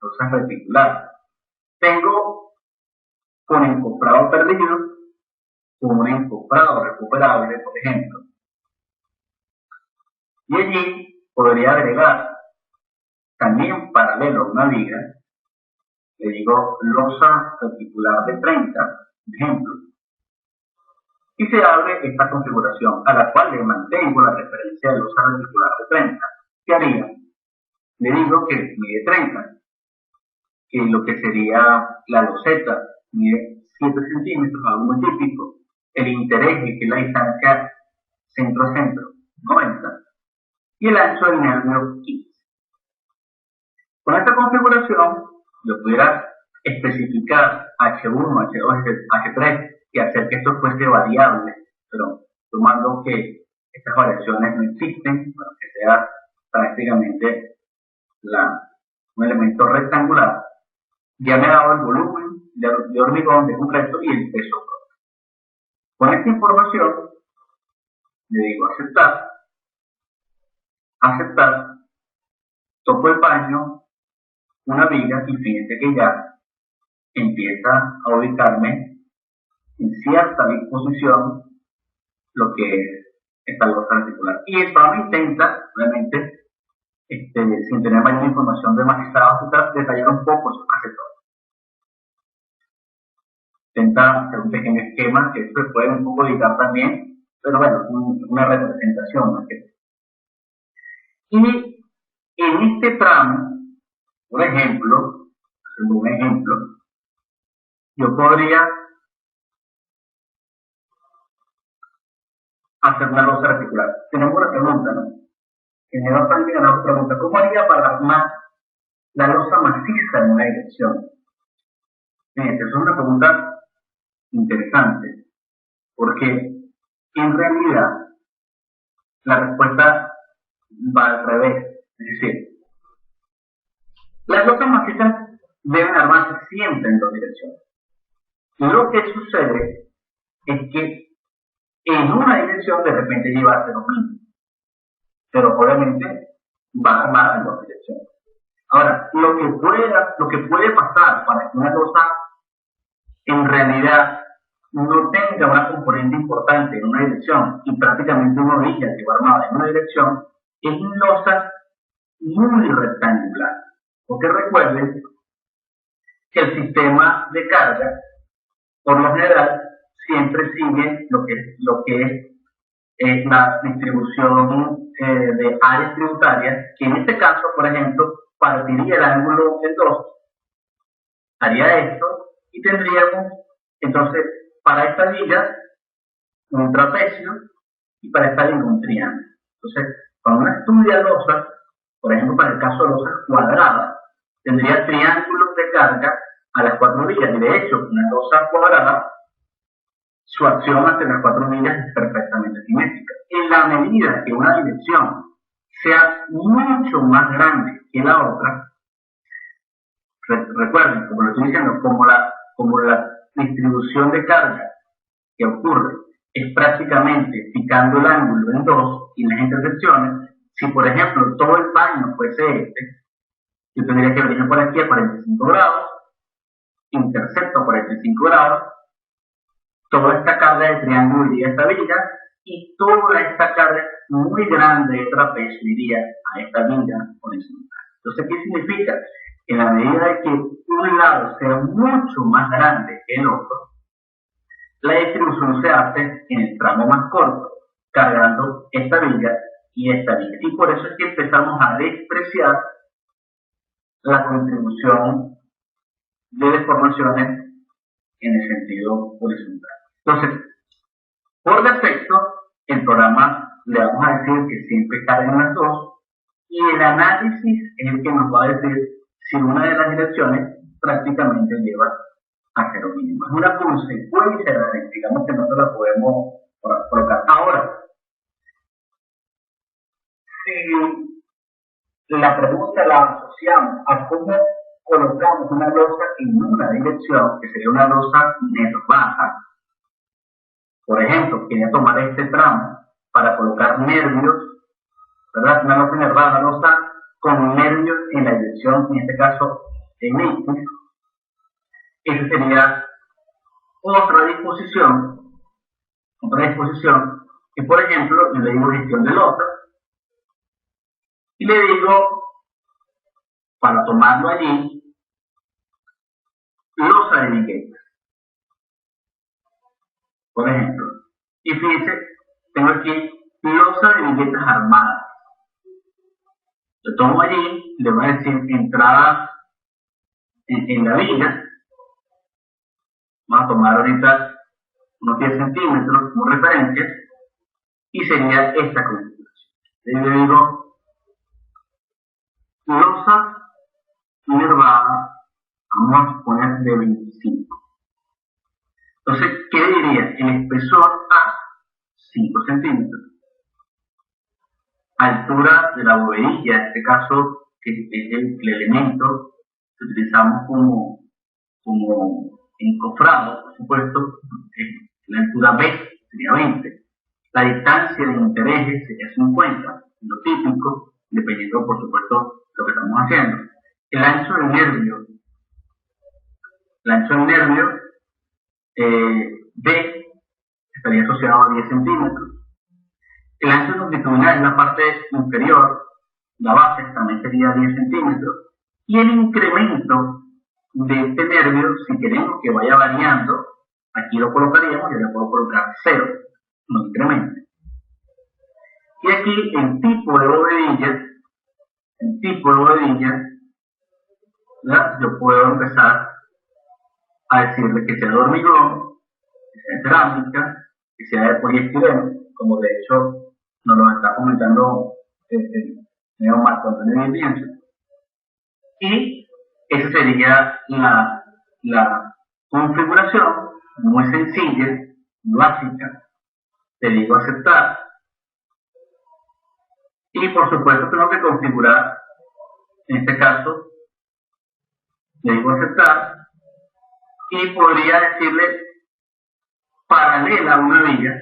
Losas reticulares. Tengo con encofrado perdido, con un encofrado recuperable, por ejemplo. Y allí podría agregar también paralelo a una viga, le digo losa reticular de 30, por ejemplo, y se abre esta configuración a la cual le mantengo la referencia de losa reticular de 30. ¿Qué haría? Le digo que mide 30, que lo que sería la loseta mide 7 centímetros, algo muy típico, el intereje, que es la distancia centro a centro, 90, y el ancho del nervio 15. Con esta configuración yo pudiera especificar H1, H2, H3 y hacer que esto fuese variable, pero tomando que estas variaciones no existen, bueno, que sea prácticamente un elemento rectangular. Ya me ha dado el volumen de hormigón de concreto y el peso propio. Con esta información le digo aceptar, aceptar, toco el paño, una viga y fíjense que ya empieza a ubicarme en cierta disposición lo que es esta losa reticular. Y el programa intenta, obviamente, sin tener mayor información de magistrado, detallar un poco su casetones. Intenta hacer un pequeño esquema que se puede un poco editar también, pero bueno, una representación más que. Y en este tramo, por ejemplo, haciendo un ejemplo, yo podría hacer una losa reticular. Tenemos una pregunta, ¿no? Ingeniero Franklin nos pregunta, ¿cómo haría para armar la losa maciza en una dirección? Fíjense, es una pregunta interesante, porque en realidad la respuesta va al revés. Es decir, las losas macizas deben armarse siempre en dos direcciones. Lo que sucede es que en una dirección de repente lleva a ser lo mismo, pero obviamente va a armar en dos direcciones. Ahora, lo que puede pasar para que una losa en realidad no tenga una componente importante en una dirección y prácticamente una orilla que va armada en una dirección, es una losa muy rectangular. Porque recuerden que el sistema de carga, por lo general, siempre sigue lo que es la distribución de áreas tributarias, que en este caso, por ejemplo, partiría el ángulo en dos, haría esto y tendríamos entonces para esta viga un trapecio y para esta viga un triángulo. Entonces, cuando uno estudia losas, por ejemplo, para el caso de losas cuadradas, tendría triángulos de carga a las cuatro vigas, y de hecho, una losa cuadrada, su acción ante las cuatro vigas es perfectamente simétrica. En la medida que una dirección sea mucho más grande que la otra, recuerden, como lo estoy diciendo, como la distribución de carga que ocurre es prácticamente picando el ángulo en dos y las intersecciones, si por ejemplo todo el paño fuese yo tendría que venir por aquí a 45 grados, intersecto a 45 grados, toda esta carga de triángulo iría a esta viga y toda esta carga muy grande de trapecio iría a esta viga horizontal. Entonces, ¿qué significa? Que en la medida de que un lado sea mucho más grande que el otro, La distribución se hace en el tramo más corto, cargando esta viga y esta viga. Y por eso es que empezamos a despreciar la contribución de deformaciones en el sentido horizontal. Entonces, por defecto, el programa le vamos a decir que siempre carguen las dos y el análisis es el que nos va a decir si una de las direcciones prácticamente lleva a cero mínimo. Es una consecuencia de la ley, digamos que nosotros la podemos colocar. Ahora, si la pregunta la asociamos a cómo colocamos una losa en una dirección, que sería una losa nervada, por ejemplo, quería tomar este tramo para colocar nervios, ¿verdad? Una losa nervada, una losa con nervios en la dirección, en este caso en X. Esa sería otra disposición, que por ejemplo, yo le digo gestión de losa, y le digo, para tomarlo allí, losa de viguetas, por ejemplo. Y fíjense, tengo aquí losa de viguetas armadas. Yo tomo allí, le voy a decir entrada en la viga. Vamos a tomar ahorita unos 10 centímetros como referencia y sería esta configuración. Le digo losa nervada, vamos a poner de 25. Entonces, ¿qué diría? El espesor a 5 centímetros. Altura de la bovedilla, en este caso, que es el elemento que utilizamos como encofrado, por supuesto, la altura B sería 20. La distancia de intereses sería 50, lo típico, dependiendo, por supuesto, lo que estamos haciendo. El ancho del nervio B estaría asociado a 10 centímetros. El ancho longitudinal es la parte inferior, la base también sería 10 centímetros. Y el incremento de este nervio, si queremos que vaya variando, aquí lo colocaríamos, yo le puedo colocar 0, no incrementa. Y aquí el tipo de bovedilla, ¿verdad? Yo puedo empezar a decirle que sea de hormigón, que sea de cerámica, que sea de poliestireno, como de hecho nos lo está comentando el señor Marco Antonio Pienso. Y esa sería la configuración muy sencilla, básica. Le digo aceptar. Y por supuesto tengo que configurar, en este caso, le digo aceptar. Y podría decirle paralela a una viga,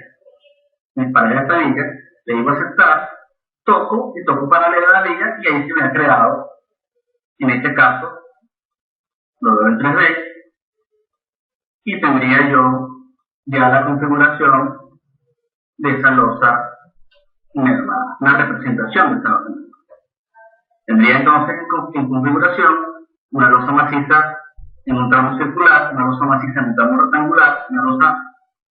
paralela a esta viga, le digo aceptar, toco paralela a la viga y ahí se me ha creado, en este caso, lo veo en 3D y tendría yo ya la configuración de esa losa nervada, una representación de esa losa nervada. Tendría entonces en configuración una losa maciza en un tramo circular, una losa maciza en un tramo rectangular, una losa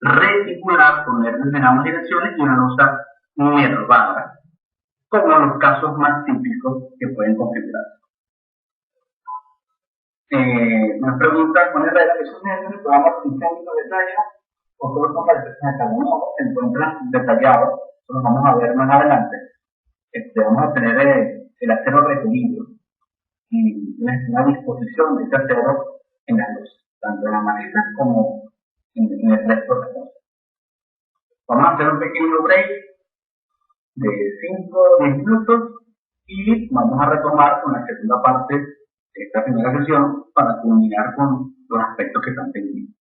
reticular con nervios en ambas direcciones y una losa nervada, como los casos más típicos que pueden configurarse. Nos pregunta con Herrera, ¿esos nervios del programa en técnico detalle o solo son para cada uno? Se encuentran detallados, los vamos a ver más adelante. Vamos a tener el acero requerido y una disposición de este acero en las luces, tanto en la maqueta como en el resto de las cosas. Vamos a hacer un pequeño break de 5 o 10 minutos y vamos a retomar con la segunda parte de esta primera sesión para culminar con los aspectos que están pendientes.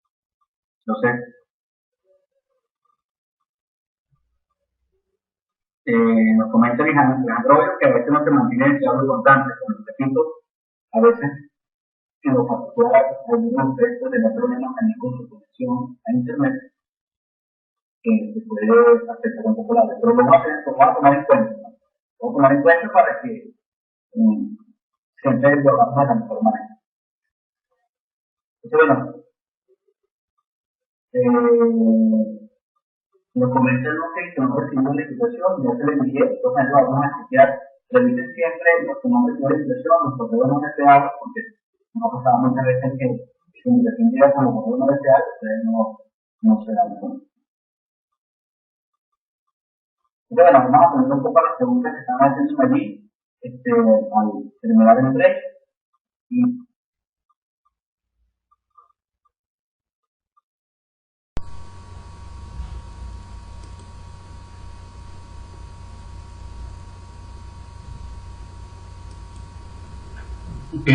Entonces, nos comenta Alejandro que a veces no se mantiene el diálogo constante, como repito, a veces en lo particular algunos textos de los problemas con su conexión a internet que se puede afectar un poco la red, pero lo vamos a tomar en cuenta, ¿no? Vamos a tomar en cuenta para que siempre lo hagamos de la mejor manera. Entonces, bueno, los comercios que no reciben legislación, ya se les envié, entonces lo vamos a chequear. Revisen siempre los que no reciben legislación, los correos no deseados, porque no ha pasado muchas veces que si independiente con los correos no deseados, ustedes no se dan cuenta. Bueno, vamos a poner un poco las preguntas que están haciendo allí, al terminar el break. Ok,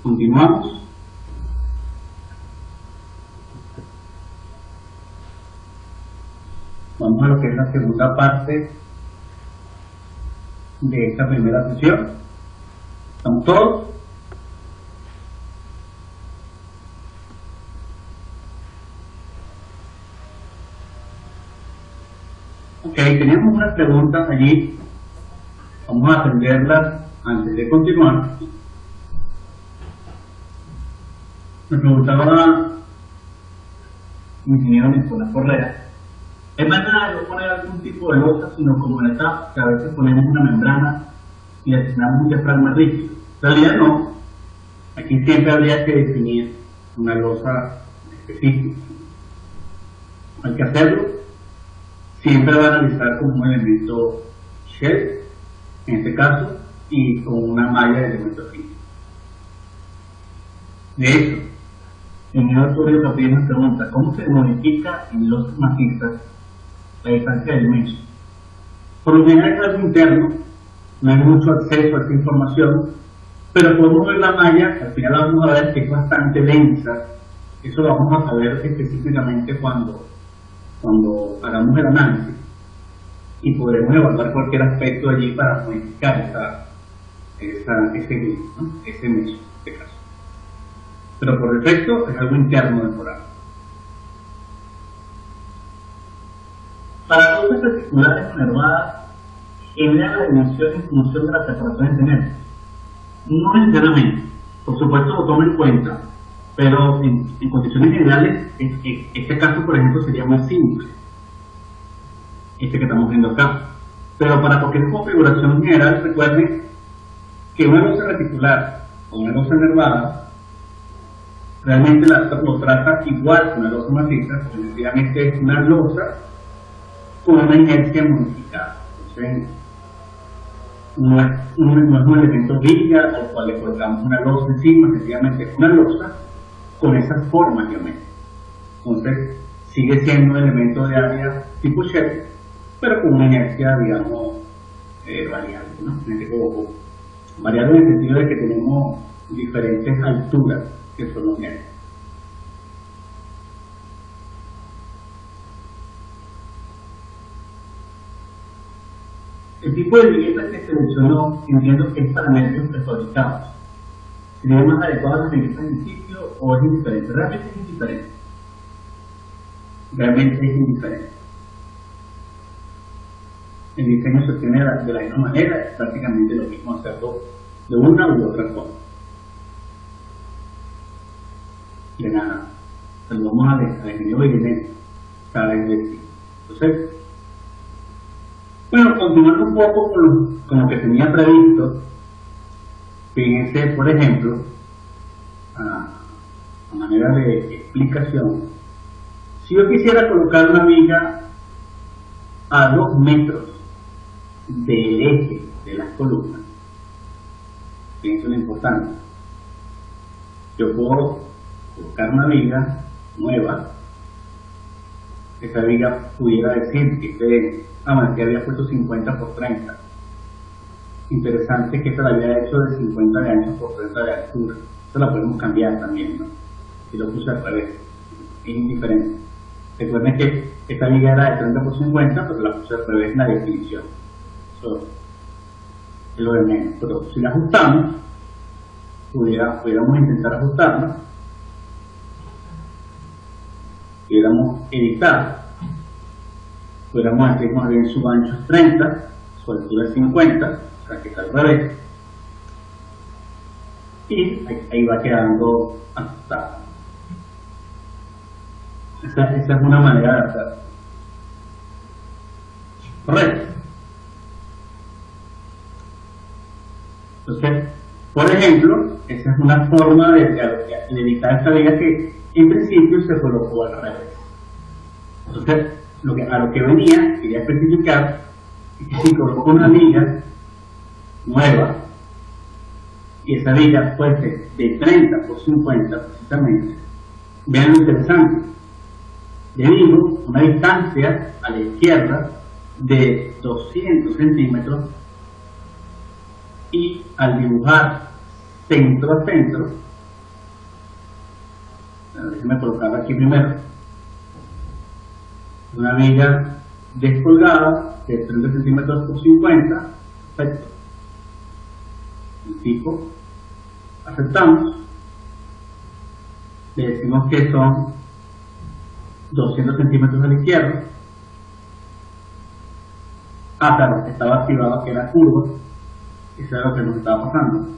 continuamos. Vamos a lo que es la segunda parte de esta primera sesión. ¿Estamos todos? Ok, teníamos unas preguntas allí. Vamos a atenderlas antes de continuar. Me preguntaba ingeniero Nicolás Correa, ¿es verdad no poner algún tipo de losa, sino como en esta, que a veces ponemos una membrana y asignamos un diafragma rígido? En realidad no. Aquí siempre habría que definir una losa específica. Hay que hacerlo. Siempre va a analizar como un elemento shell, en este caso, y con una malla de elementos físicos. De hecho, el ingeniero Arturo Capilla nos pregunta, ¿cómo se modifica en losas macizas la distancia del meso? Por lo general es algo interno, no hay mucho acceso a esta información, pero podemos ver la malla, al final vamos a ver que es bastante densa. Eso lo vamos a saber específicamente cuando hagamos el análisis, y podremos evaluar cualquier aspecto allí para modificar ese meso, en este caso. Pero por defecto es algo interno del foramen. Para losas articulares o nervadas, genera la dimensión en función de la separación entre nervios. No necesariamente, por supuesto lo toma en cuenta, pero en condiciones generales, este caso por ejemplo sería muy simple, este que estamos viendo acá. Pero para cualquier configuración general, recuerden que una losa reticular o una losa nervada realmente lo trata igual que una losa maciza, sencillamente es una losa con una inercia modificada. Entonces, no es un elemento viga al cual le colocamos una losa encima, sencillamente es una losa con esas formas geométricas. Entonces, sigue siendo un elemento de área tipo shell, pero con una inercia, digamos, variable, ¿no? Variable en el sentido de que tenemos diferentes alturas que son los nervios. El tipo de vivienda que seleccionó, entiendo que es para nervios prefabricados. ¿Sería más adecuado que en el sitio o es indiferente? Realmente es indiferente. Realmente es indiferente. El diseño se obtiene de la misma manera, es prácticamente lo mismo hacerlo de una u otra forma. De nada, saludamos al ingeniero Irene, ¿sabes? Entonces, bueno, continuando un poco con lo que tenía previsto, fíjense, por ejemplo, a manera de explicación, si yo quisiera colocar una viga a 2 metros del eje de las columnas, fíjense lo importante, yo puedo colocar una viga nueva. Esa viga pudiera decir que que había puesto 50 por 30. Interesante que esta la había hecho de 50 de ancho por 30 de altura. Esto la podemos cambiar también, ¿no? Si lo puse al revés, es indiferente. Recuerden que esta viga era de 30 por 50, pero la puse al revés en la definición. Eso es lo de menos. Pero si la ajustamos, pudiéramos intentar ajustarla. Pudiéramos editar, pudiéramos decir más bien su ancho es 30, su altura es 50, o sea que está al revés, y ahí va quedando ajustado. Esa es una manera de hacerlo. Correcto. Entonces, por ejemplo, esa es una forma de evitar esta viga que en principio se colocó al revés. Entonces, a lo que venía, quería especificar que si colocó una viga nueva y esa viga fuese de 30 por 50 precisamente, vean lo interesante. Le digo una distancia a la izquierda de 200 centímetros y al dibujar centro a centro, déjenme colocarla aquí primero, una viga descolgada de 30 centímetros por 50, perfecto. El tipo, aceptamos, le decimos que son 200 centímetros a la izquierda. Claro, estaba activado que era curva, eso es lo que nos estaba pasando.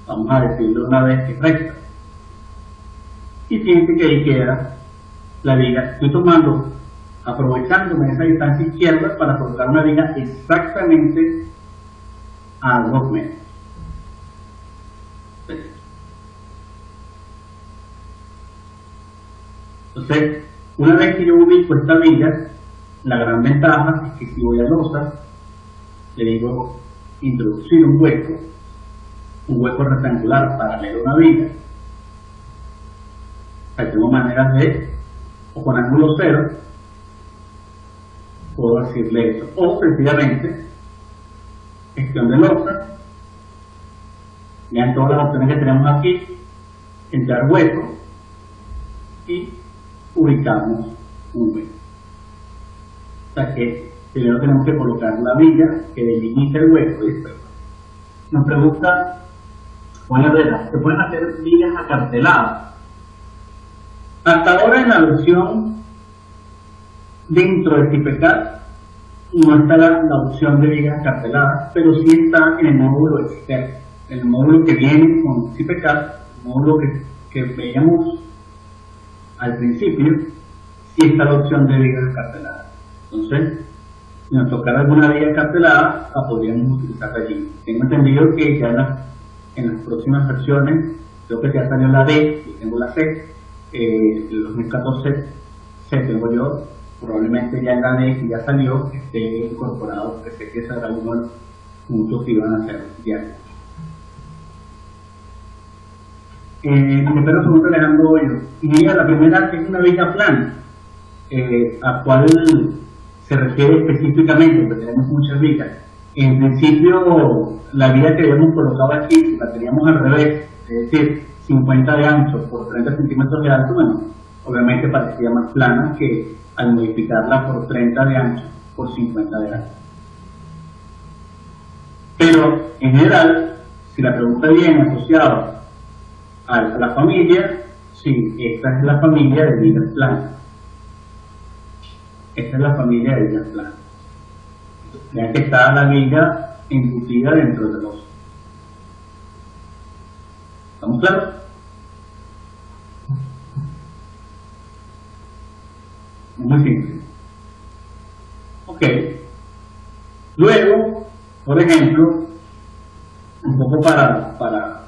Vamos a decirlo una vez que es recta. Y fíjense que ahí queda la viga. Estoy aprovechándome de esa distancia izquierda para colocar una viga exactamente a 2 metros. Entonces, una vez que yo ubico esta viga, la gran ventaja es que si voy a losa, le digo introducir un hueco rectangular paralelo a una viga. Tengo maneras de, o con ángulo cero, puedo decirle eso, o sencillamente, gestión de losa, vean todas las opciones que tenemos aquí, entrar hueco y ubicamos un hueco. O sea que primero tenemos que colocar la viga que delimita el hueco y después. Nos pregunta Juan Herrera, ¿se pueden hacer vigas acarteladas? Hasta ahora en la versión dentro de CIPECAD no está la opción de vigas acarteladas, pero sí está en el módulo externo, el módulo que viene con CIPECAD, el módulo que veíamos al principio, sí está la opción de vigas acarteladas. Entonces, si nos tocara alguna viga acartelada, la podríamos utilizar allí. Tengo entendido que ya en las próximas versiones, creo que ya salió la D y tengo la C. El 2014 C tengo yo, probablemente ya en la D que ya salió esté incorporado, porque sé que ese era uno de los puntos que iban a hacer ya. Espero segundo Alejandro Hoyo. Y la primera es una viga plana, a cual se refiere específicamente, porque tenemos muchas vigas. En principio, la viga que habíamos colocado aquí, si la teníamos al revés, es decir, 50 de ancho por 30 centímetros de alto, bueno, obviamente parecía más plana que al modificarla por 30 de ancho por 50 de alto. Pero, en general, si la pregunta viene asociada a la familia, sí, esta es la familia de vigas planas. Esta es la familia de vigas planas. Vean que está la viga embutida dentro del oso. ¿Estamos claros? Muy simple. Ok. Luego, por ejemplo, un poco para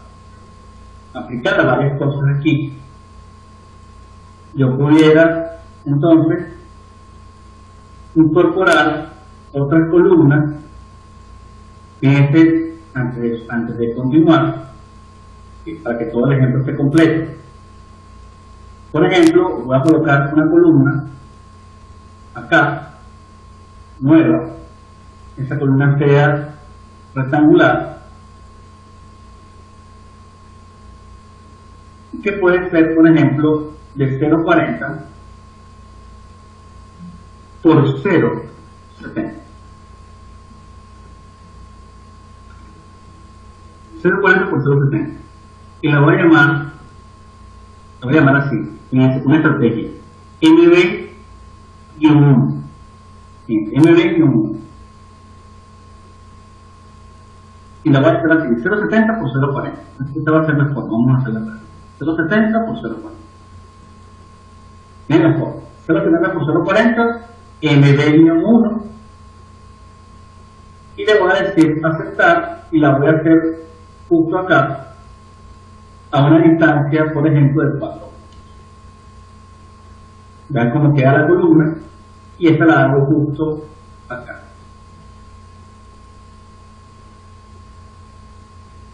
aplicar a varias cosas aquí, yo pudiera entonces incorporar otras columnas. Fíjense, antes de continuar, para que todo el ejemplo esté completo. Por ejemplo, voy a colocar una columna acá, nueva. Esa columna sea rectangular, que puede ser, por ejemplo, de 0,40 por 0,70. 0,40 por 0,70. Y la voy a llamar así, una estrategia. MB-1. MB-1. Y la voy a hacer así, 0,70 por 0,40. Esta va a ser la forma, vamos a hacerla así. 0,70 por 0,40. Miren la forma. 0,70 por 0,40, MB-1, y le voy a decir aceptar, y la voy a hacer justo acá, a una distancia, por ejemplo, de 4. Vean cómo queda la columna, y esta la hago justo acá.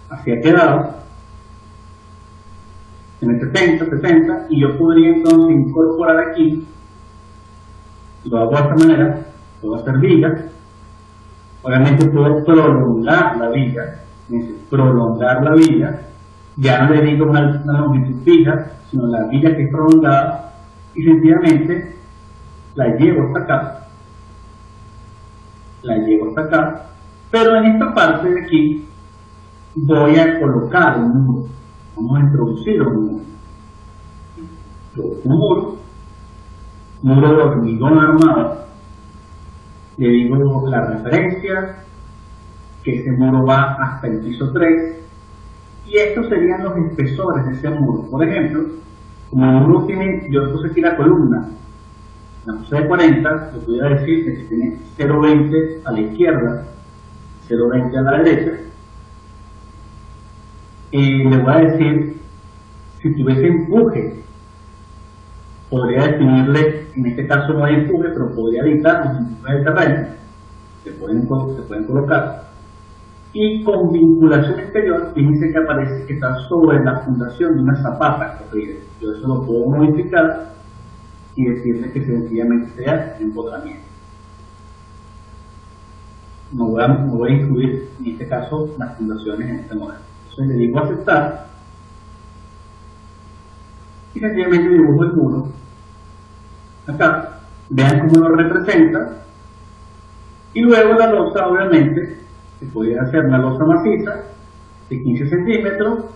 Así ha quedado en el 70, y yo podría entonces incorporar aquí, lo hago de esta manera, puedo hacer vigas, obviamente puedo prolongar la viga, ya no le digo una longitud fija, sino la viga que es prolongada, y sencillamente la llevo hasta acá, pero en esta parte de aquí voy a colocar un muro, vamos a introducir un muro de hormigón armado, le digo la referencia, que ese muro va hasta el piso 3, y estos serían los espesores de ese muro. Por ejemplo, como el muro tiene, yo puse aquí la columna, la puse de 40, le voy a decir que tiene 0,20 a la izquierda, 0,20 a la derecha, y le voy a decir, si tuviese empuje, podría definirle, en este caso no hay empuje, pero podría editar los empujes del terreno, se pueden colocar, y con vinculación exterior, fíjense que aparece que está sobre la fundación de una zapata corrida. Yo eso lo puedo modificar y decirle que sencillamente sea empotramiento. No voy a incluir en este caso las fundaciones en este modelo. Entonces le digo aceptar y sencillamente dibujo el muro acá. Vean cómo lo representa, y luego la losa, obviamente se puede hacer una losa maciza de 15 centímetros.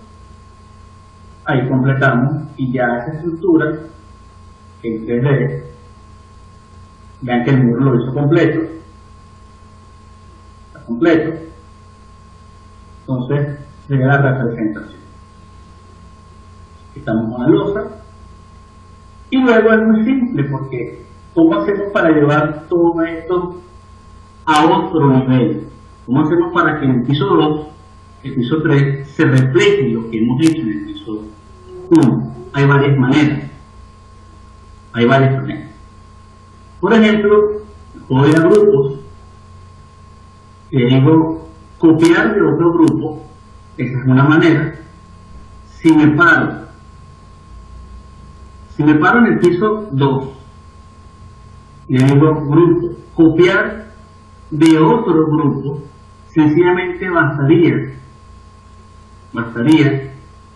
Ahí completamos, y ya esa estructura en 3D, vean que el muro lo hizo completo, está completo. Entonces sería la representación. Estamos con la losa, y luego es muy simple, porque ¿cómo hacemos para llevar todo esto a otro nivel? ¿Cómo hacemos para que en el piso 2, el piso 3, se refleje lo que hemos hecho en el piso 1? Hay varias maneras. Por ejemplo, puedo ir a grupos, le digo copiar de otro grupo, esa es una manera. Si me paro en el piso 2, le digo grupo, copiar de otro grupo, sencillamente bastaría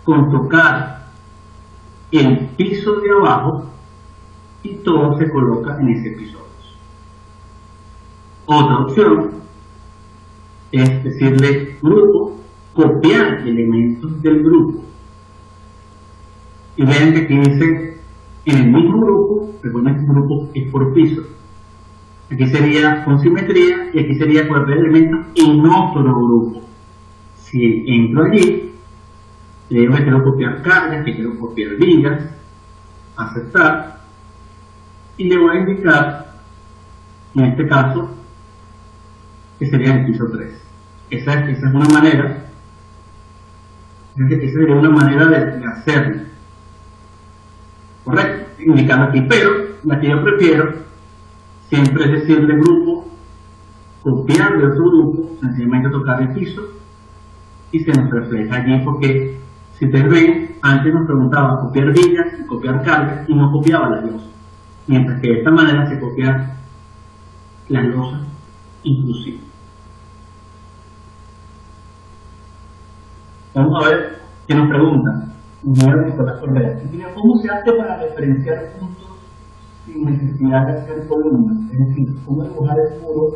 con tocar el piso de abajo y todo se coloca en ese piso 2. Otra opción es decirle grupo, copiar elementos del grupo, y vean que aquí dice en el mismo grupo, recuerden que el grupo es por piso. Aquí sería con simetría, y aquí sería copiar elementos en otro grupo. Si entro allí, le digo que quiero copiar cargas, que quiero copiar vigas, aceptar, y le voy a indicar, en este caso, que sería el piso 3. Esa es una manera, esa sería una manera de hacerlo. Correcto, indicando aquí, pero la que yo prefiero siempre es decirle grupo, copiar de otro grupo, sencillamente tocar el piso y se nos refleja allí, porque si ustedes ven, antes nos preguntaba copiar vigas y copiar cargas y no copiaba las losas, mientras que de esta manera se copian las losas inclusive. Vamos a ver qué nos preguntan. Nicolás Correa, ¿cómo se hace para referenciar puntos sin necesidad de hacer columnas? Es decir, ¿cómo dibujar el muro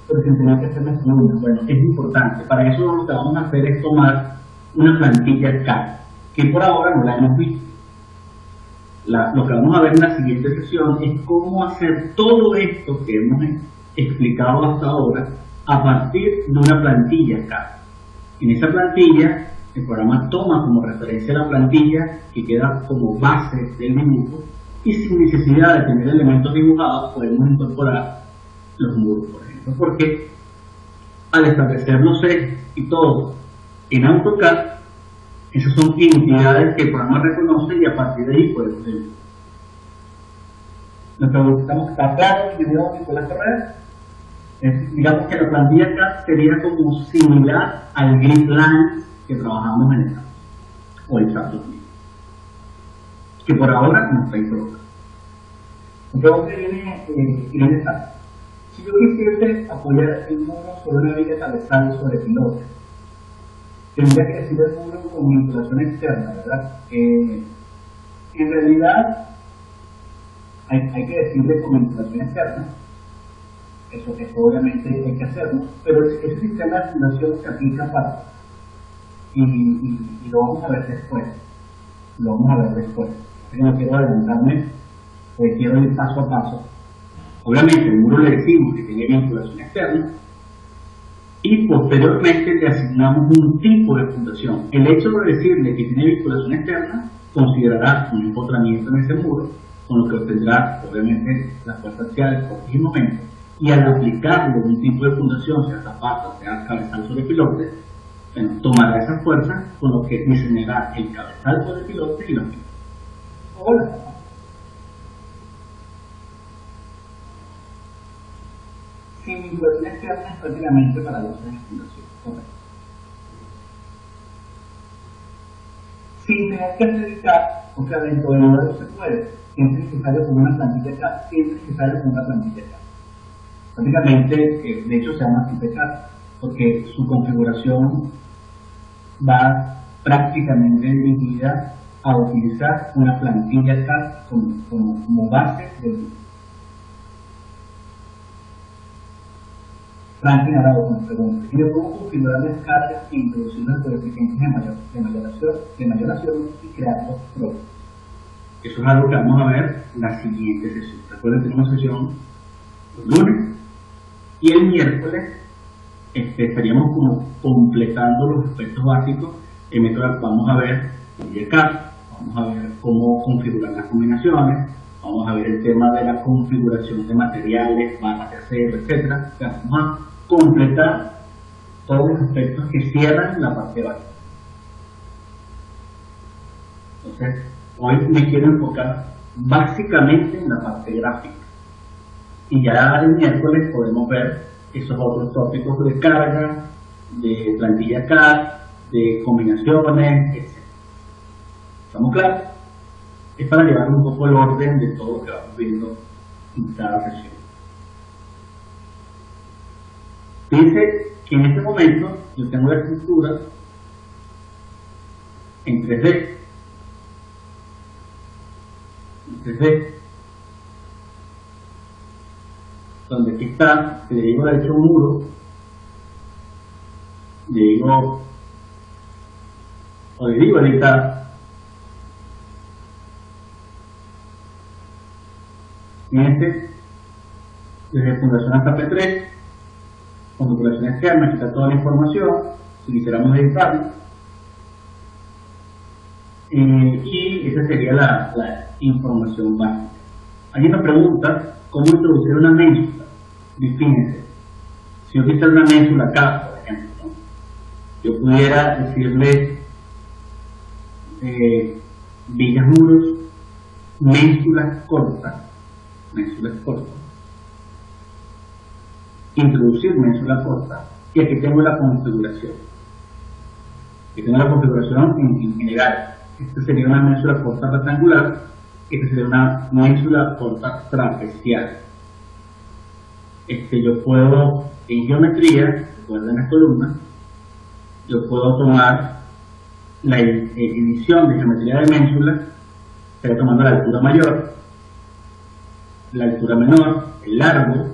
pero sin tener que hacer las columnas? Bueno, es importante. Para eso lo que vamos a hacer es tomar una plantilla CAD, que por ahora no la hemos visto. Lo que vamos a ver en la siguiente sesión es cómo hacer todo esto que hemos explicado hasta ahora a partir de una plantilla CAD. En esa plantilla, el programa toma como referencia la plantilla que queda como base del dibujo y sin necesidad de tener elementos dibujados podemos incorporar los muros, por ejemplo, porque al establecer los ejes y todo en AutoCAD, esas son entidades que el programa reconoce y a partir de ahí podemos dibujar. Nos preguntamos, ¿está claro el video de Nicolás Correa? Digamos que la plantilla acá sería como similar al grid line que trabajamos en el caso, o el SAP, que por ahora no está colocado. Entonces viene el SAP. Si yo quisiese apoyar el muro sobre una viga cabezal sobre pilotes, tendría que decir el muro con vinculación externa, ¿verdad? En realidad hay que decirle con vinculación externa. Eso obviamente hay que hacerlo, pero ese sistema de fundación se aplica aparte y lo vamos a ver después. No quiero adelantarme, porque quiero ir paso a paso. Obviamente el muro le decimos que tiene vinculación externa y posteriormente le asignamos un tipo de fundación. El hecho de decirle que tiene vinculación externa considerará un empotramiento en ese muro, con lo que obtendrá obviamente las fuerzas axiales por y momento. Y al aplicarle un tipo de fundación, sea zapata, sea cabezal sobre pilote, bueno, tomará esa fuerza con lo que diseñará el cabezal sobre pilote y los pilotes. Hola. Sin vinculación externa es prácticamente para los de fundación. Correcto. Sin tener que dedicar, o sea, dentro de lo que se puede, siempre es necesario poner una plantilla acá, siempre es necesario poner una plantilla acá. Prácticamente, de hecho, se llama CPK, porque su configuración va prácticamente dirigida a utilizar una plantilla CAD como base del video. Franklin Araujo nos pregunta, ¿yo cómo configurar las cargas e introducir los coeficientes de mayoración y crear los propios? Eso es algo que vamos a ver en la siguiente sesión. Recuerden que tenemos sesión los lunes y el miércoles estaríamos como completando los aspectos básicos. En método vamos a ver el CAD, vamos a ver cómo configurar las combinaciones, vamos a ver el tema de la configuración de materiales, barras de acero, etc. O sea, vamos a completar todos los aspectos que cierran la parte básica. Entonces, hoy me quiero enfocar básicamente en la parte gráfica. Y ya el miércoles podemos ver esos otros tópicos de carga, de plantilla CAD, de combinaciones, etc. ¿Estamos claros? Es para llevar un poco el orden de todo lo que vamos viendo en cada sesión. Fíjense que en este momento yo tengo la estructura en 3D. Donde aquí está, si le digo de hecho un muro, le digo ahorita, fíjense, desde fundación hasta P3, configuración externa, aquí está toda la información, si quisiéramos editarlo, y esa sería la información básica. Alguien nos pregunta cómo introducir una ménsula. Fíjense, si yo quisiera una ménsula acá, por ejemplo, ¿no? Yo pudiera decirle vigas muros, ménsulas cortas, introducir ménsula corta, y aquí tengo la configuración. Aquí tengo la configuración en general. Esta sería una ménsula corta rectangular, esta sería una ménsula corta trapecial. Yo puedo, en geometría, recuerden las columnas, yo puedo tomar la edición de geometría de ménsula, estaría tomando la altura mayor, la altura menor, el largo,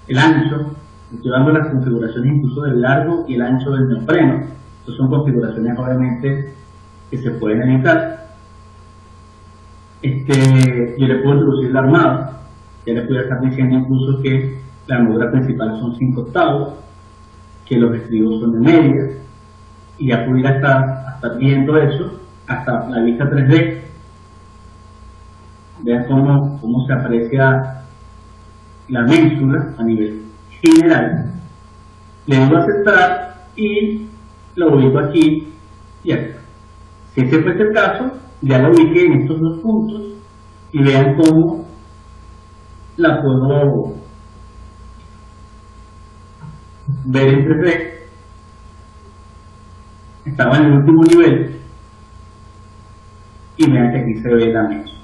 el ancho, estoy dando las configuraciones incluso del largo y el ancho del neopreno. Estas son configuraciones obviamente que se pueden editar. Yo le puedo introducir la armada, ya le puedo estar diciendo incluso que la armadura principal son 5/8, que los estribos son de media, y ya pudiera estar viendo eso hasta la vista 3D. Vean cómo se aprecia la ménsula a nivel general. Le digo aceptar y lo ubico aquí y acá. Si ese fuese el caso, ya lo ubiqué en estos dos puntos y vean cómo la puedo ver en 3D. Estaba en el último nivel y vean que aquí se ve la ménsula.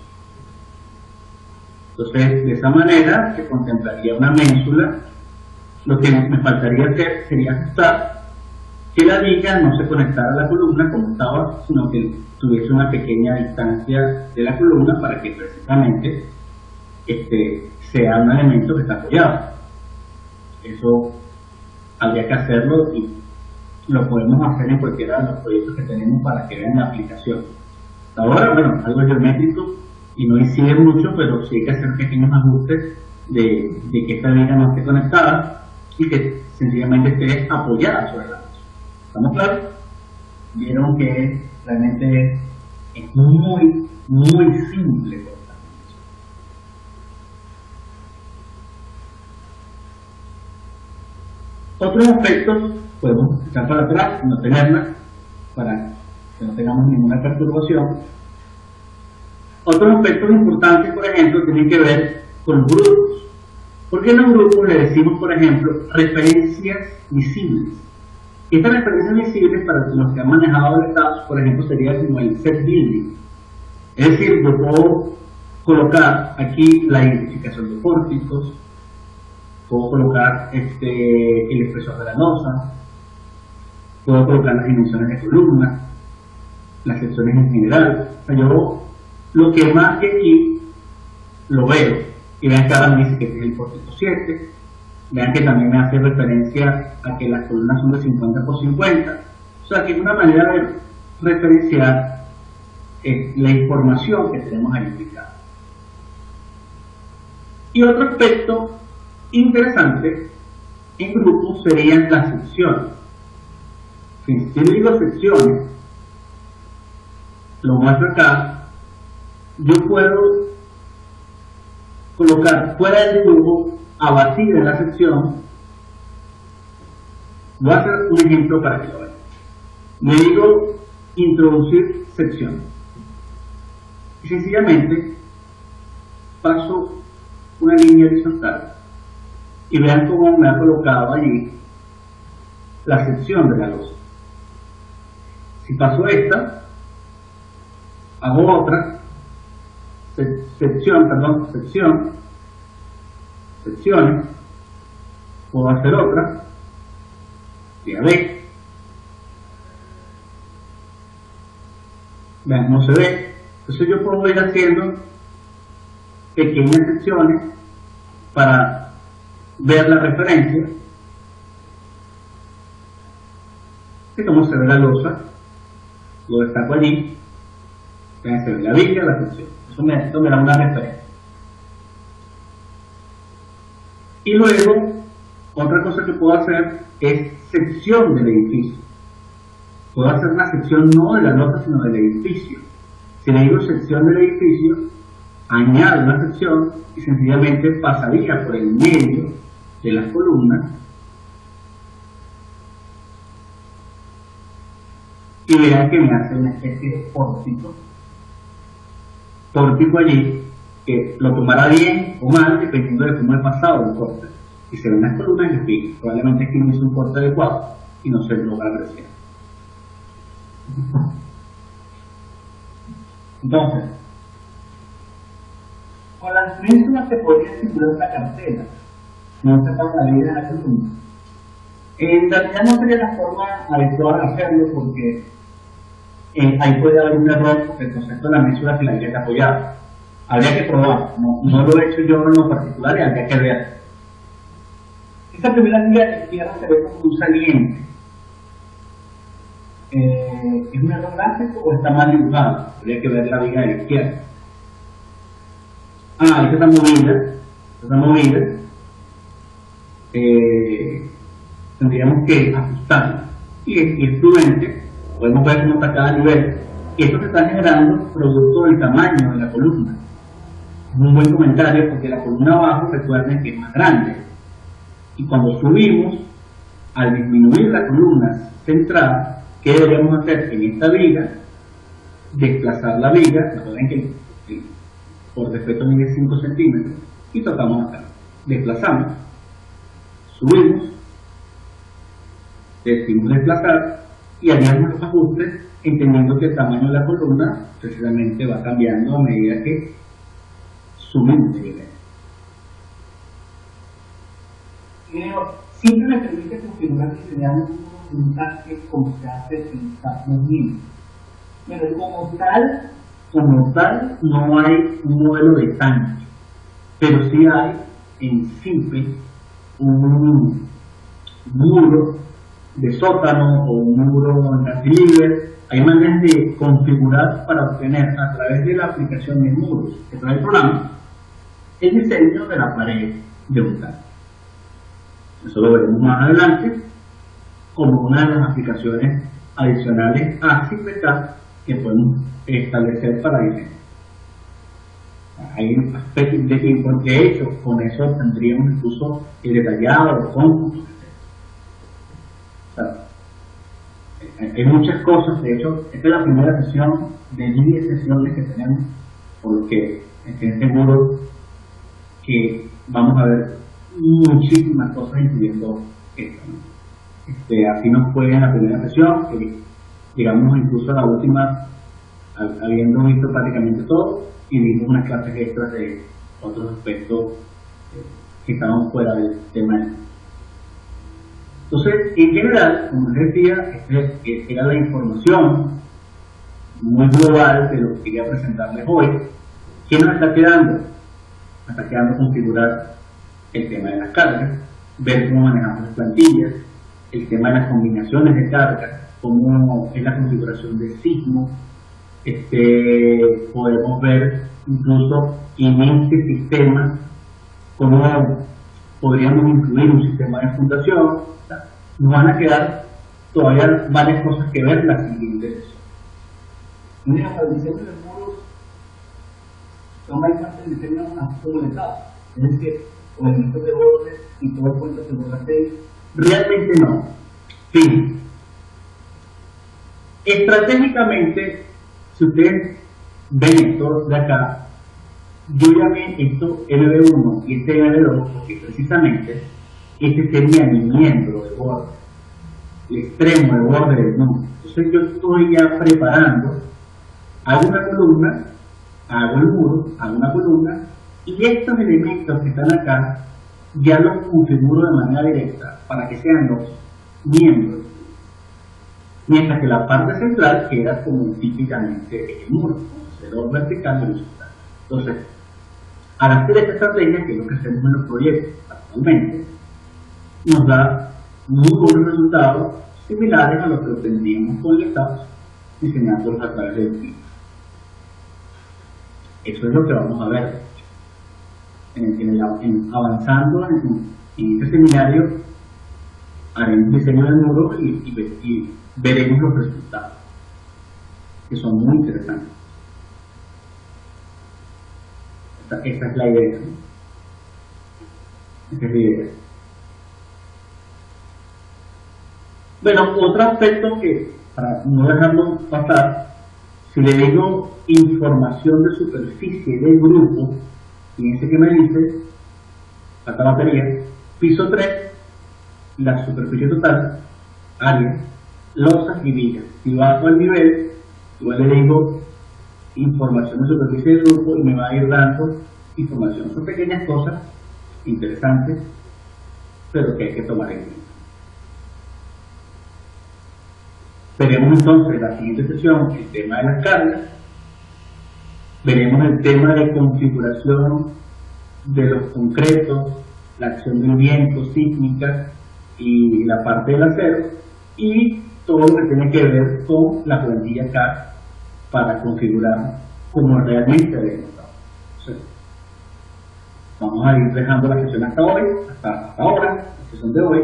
Entonces, de esa manera se contemplaría una ménsula. Lo que me faltaría hacer sería ajustar que la viga no se conectara a la columna como estaba, sino que tuviese una pequeña distancia de la columna para que precisamente sea un elemento que está apoyado. Eso habría que hacerlo y lo podemos hacer en cualquiera de los proyectos que tenemos para que vean la aplicación. Hasta ahora, bueno, algo geométrico y no incide mucho, pero sí hay que hacer pequeños ajustes de que esta viga no esté conectada y que sencillamente esté apoyada sobre la mesa. ¿Estamos claros? Vieron que realmente es muy, muy simple. Otros aspectos podemos echar para atrás, no tenerlas, para que no tengamos ninguna perturbación. Otros aspectos importantes, por ejemplo, tienen que ver con los grupos. Porque en los grupos le decimos, por ejemplo, referencias visibles. Estas referencias visibles, para los que han manejado el status, por ejemplo, sería como el set building. Es decir, yo puedo colocar aquí la identificación de pórticos, puedo colocar el espesor de la losa, puedo colocar las dimensiones de columna, las secciones en general. O sea, yo lo que más que aquí lo veo, y vean que ahora me dice que es el pórtico 7, vean que también me hace referencia a que las columnas son de 50 por 50, o sea que es una manera de referenciar la información que tenemos ahí aplicada. Y otro aspecto interesante en grupos serían las secciones. Si yo digo secciones, lo muestro acá, yo puedo colocar fuera del dibujo, abatir en la sección. Voy a hacer un ejemplo para que lo vean. Le digo introducir sección y sencillamente paso una línea horizontal y vean cómo me ha colocado allí la sección de la losa. Si paso esta, hago otra secciones, puedo hacer otra, ya ve, vean, no se ve. Entonces yo puedo ir haciendo pequeñas secciones para ver la referencia de cómo se ve la losa. Lo destaco allí, vean, se ve la viga, la sección. Eso me da una referencia. Y luego, otra cosa que puedo hacer es sección del edificio. Puedo hacer una sección no de la losa, sino del edificio. Si le digo sección del edificio, añado una sección y sencillamente pasaría por el medio de las columnas y vean que me hace una especie de pórtico allí, que lo tomará bien o mal dependiendo de cómo he pasado el corte. Y se ven las columnas y les pico. Probablemente aquí no hice un corte adecuado y no se logra apreciar. Entonces, con las ménsulas se podría simular una cartela, no se pasa la vida de la columna. En realidad no sería la forma adecuada de hacerlo porque ahí puede haber un error porque el concepto de la ménsula se la habría que apoyar. Habría que probar, no lo he hecho yo en lo particular y habría que ver. Esta primera línea de izquierda se ve como un saliente. ¿Es un error gráfico o está mal dibujado? Habría que ver la viga de la izquierda. Esta está movida. Tendríamos que ajustarla. Y es prudente, podemos ver cómo está cada nivel. Y esto se está generando producto del tamaño de la columna. un buen comentario porque la columna abajo, recuerden que es más grande. Y cuando subimos, al disminuir la columna centrada, ¿qué deberíamos hacer en esta viga? Desplazar la viga, recuerden que por defecto mide 5 centímetros, y tocamos acá. Desplazamos, subimos, decimos desplazar, y haríamos los ajustes, entendiendo que el tamaño de la columna precisamente va cambiando a medida que subimos de nivel. Siempre me permite configurar que se vean un tanque como se hace en Estados Unidos. Pero como tal, no hay un modelo de tanque, pero sí hay en Simple un muro de sótano o un muro en cantilever. Hay maneras de configurar para obtener a través de la aplicación de muros que trae el programa el diseño de la pared de un tanque. Eso lo veremos más adelante como una de las aplicaciones adicionales a SimpleCAD que podemos establecer para diseño. Hay aspectos de hecho, con eso tendríamos incluso el detallado, los cómputos, etc. Hay muchas cosas. De hecho, esta es la primera sesión de 10 sesiones que tenemos, por lo que estoy seguro que vamos a ver muchísimas cosas, incluyendo esta, ¿no? Así nos fue en la primera sesión, que llegamos incluso a la última habiendo visto prácticamente todo, y vimos unas clases extras de otros aspectos que estaban fuera del tema. Entonces, en general, como les decía, era la información muy global de lo que quería presentarles hoy. ¿Qué nos está quedando? Nos está quedando configurar el tema de las cargas, ver cómo manejamos las plantillas, el tema de las combinaciones de cargas, cómo es la configuración del sismo. Podemos ver incluso en este sistema cómo podríamos incluir un sistema de fundación. Nos van a quedar todavía varias cosas que ver en la siguiente sesión. Mira, para el diseño de muros, toma en cuenta el diseño acumulado, es decir, con elementos de bordes y todo cuenta de bordes. Realmente no. Sí. Estratégicamente, si ustedes ven esto de acá, yo llamé esto MB1 y este MB2 porque precisamente este sería mi miembro de borde, el extremo de borde del nudo. Entonces yo estoy ya preparando, hago una columna, hago el muro, hago una columna, y estos elementos que están acá ya los configuro de manera directa para que sean los miembros, mientras que la parte central queda como típicamente el muro, conocedor vertical y horizontal. Entonces, al hacer esta estrategia, que es lo que hacemos en los proyectos actualmente, nos da muy buenos resultados similares a los que obtendríamos con el estado diseñándolos a través del tiempo. Eso es lo que vamos a ver avanzando en este seminario. Haremos diseño del muro y veremos los resultados, que son muy interesantes. Esa es la idea, ¿no? Esa es la idea. Bueno, otro aspecto que, para no dejarlo pasar, si le digo información de superficie del grupo, fíjense que me dice, esta batería, piso 3, la superficie total, área, losas y vigas. Si bajo el nivel, igual le digo información de superficie del grupo y me va a ir dando información. Son pequeñas cosas interesantes, pero que hay que tomar en cuenta. Veremos entonces en la siguiente sesión el tema de las cargas, veremos el tema de configuración de los concretos, la acción del viento, sísmica y la parte del acero, y todo lo que tiene que ver con la plantilla CAD para configurar como realmente debe estar. Entonces, vamos a ir dejando la sesión hasta hoy, hasta ahora, la sesión de hoy,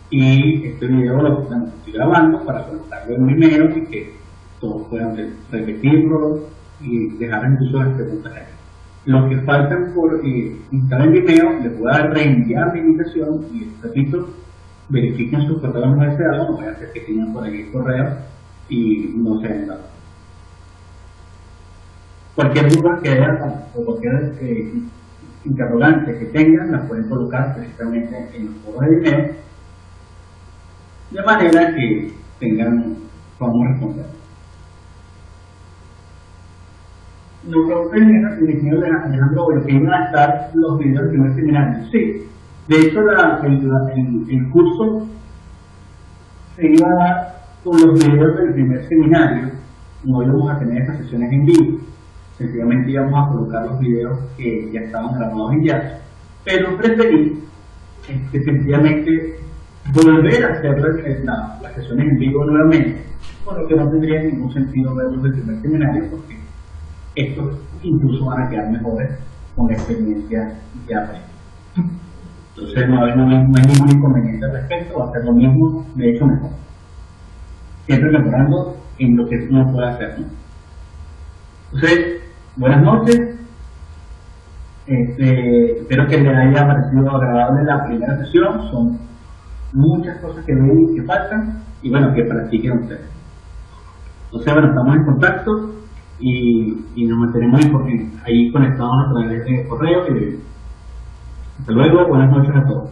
y este video lo estoy grabando para colocarlo en Vimeo y que todos puedan repetirlo y dejar incluso las preguntas aquí. Los que faltan por instalar en Vimeo, les voy a reenviar la invitación y repito, verifiquen sus correos no deseados, no voy a hacer que tengan por ahí el correo y no se hayan dado. Cualquier duda que haya o cualquier interrogante que tengan, la pueden colocar precisamente en los foros de Vimeo, de manera que tengan cómo responder. Nos pregunta el ingeniero Alejandro Boyo que iban a estar los videos del primer seminario. Sí, de hecho el curso se iba a dar con los videos del primer seminario, no íbamos a tener esas sesiones en vivo, sencillamente íbamos a colocar los videos que ya estaban grabados y ya, pero preferí sencillamente volver a hacer las sesiones en vivo nuevamente, por lo que no tendría ningún sentido verlos del primer seminario, porque estos incluso van a quedar mejores con la experiencia ya previa. Entonces no hay ningún inconveniente al respecto, va a ser lo mismo, de hecho mejor. Siempre mejorando en lo que uno puede hacer, ¿no? Entonces, buenas noches. Espero que les haya parecido agradable la primera sesión. Son muchas cosas que ven y que faltan, y bueno, que practiquen ustedes. Entonces, bueno, estamos en contacto y nos mantenemos ahí conectados a través de correo. Hasta luego, buenas noches a todos.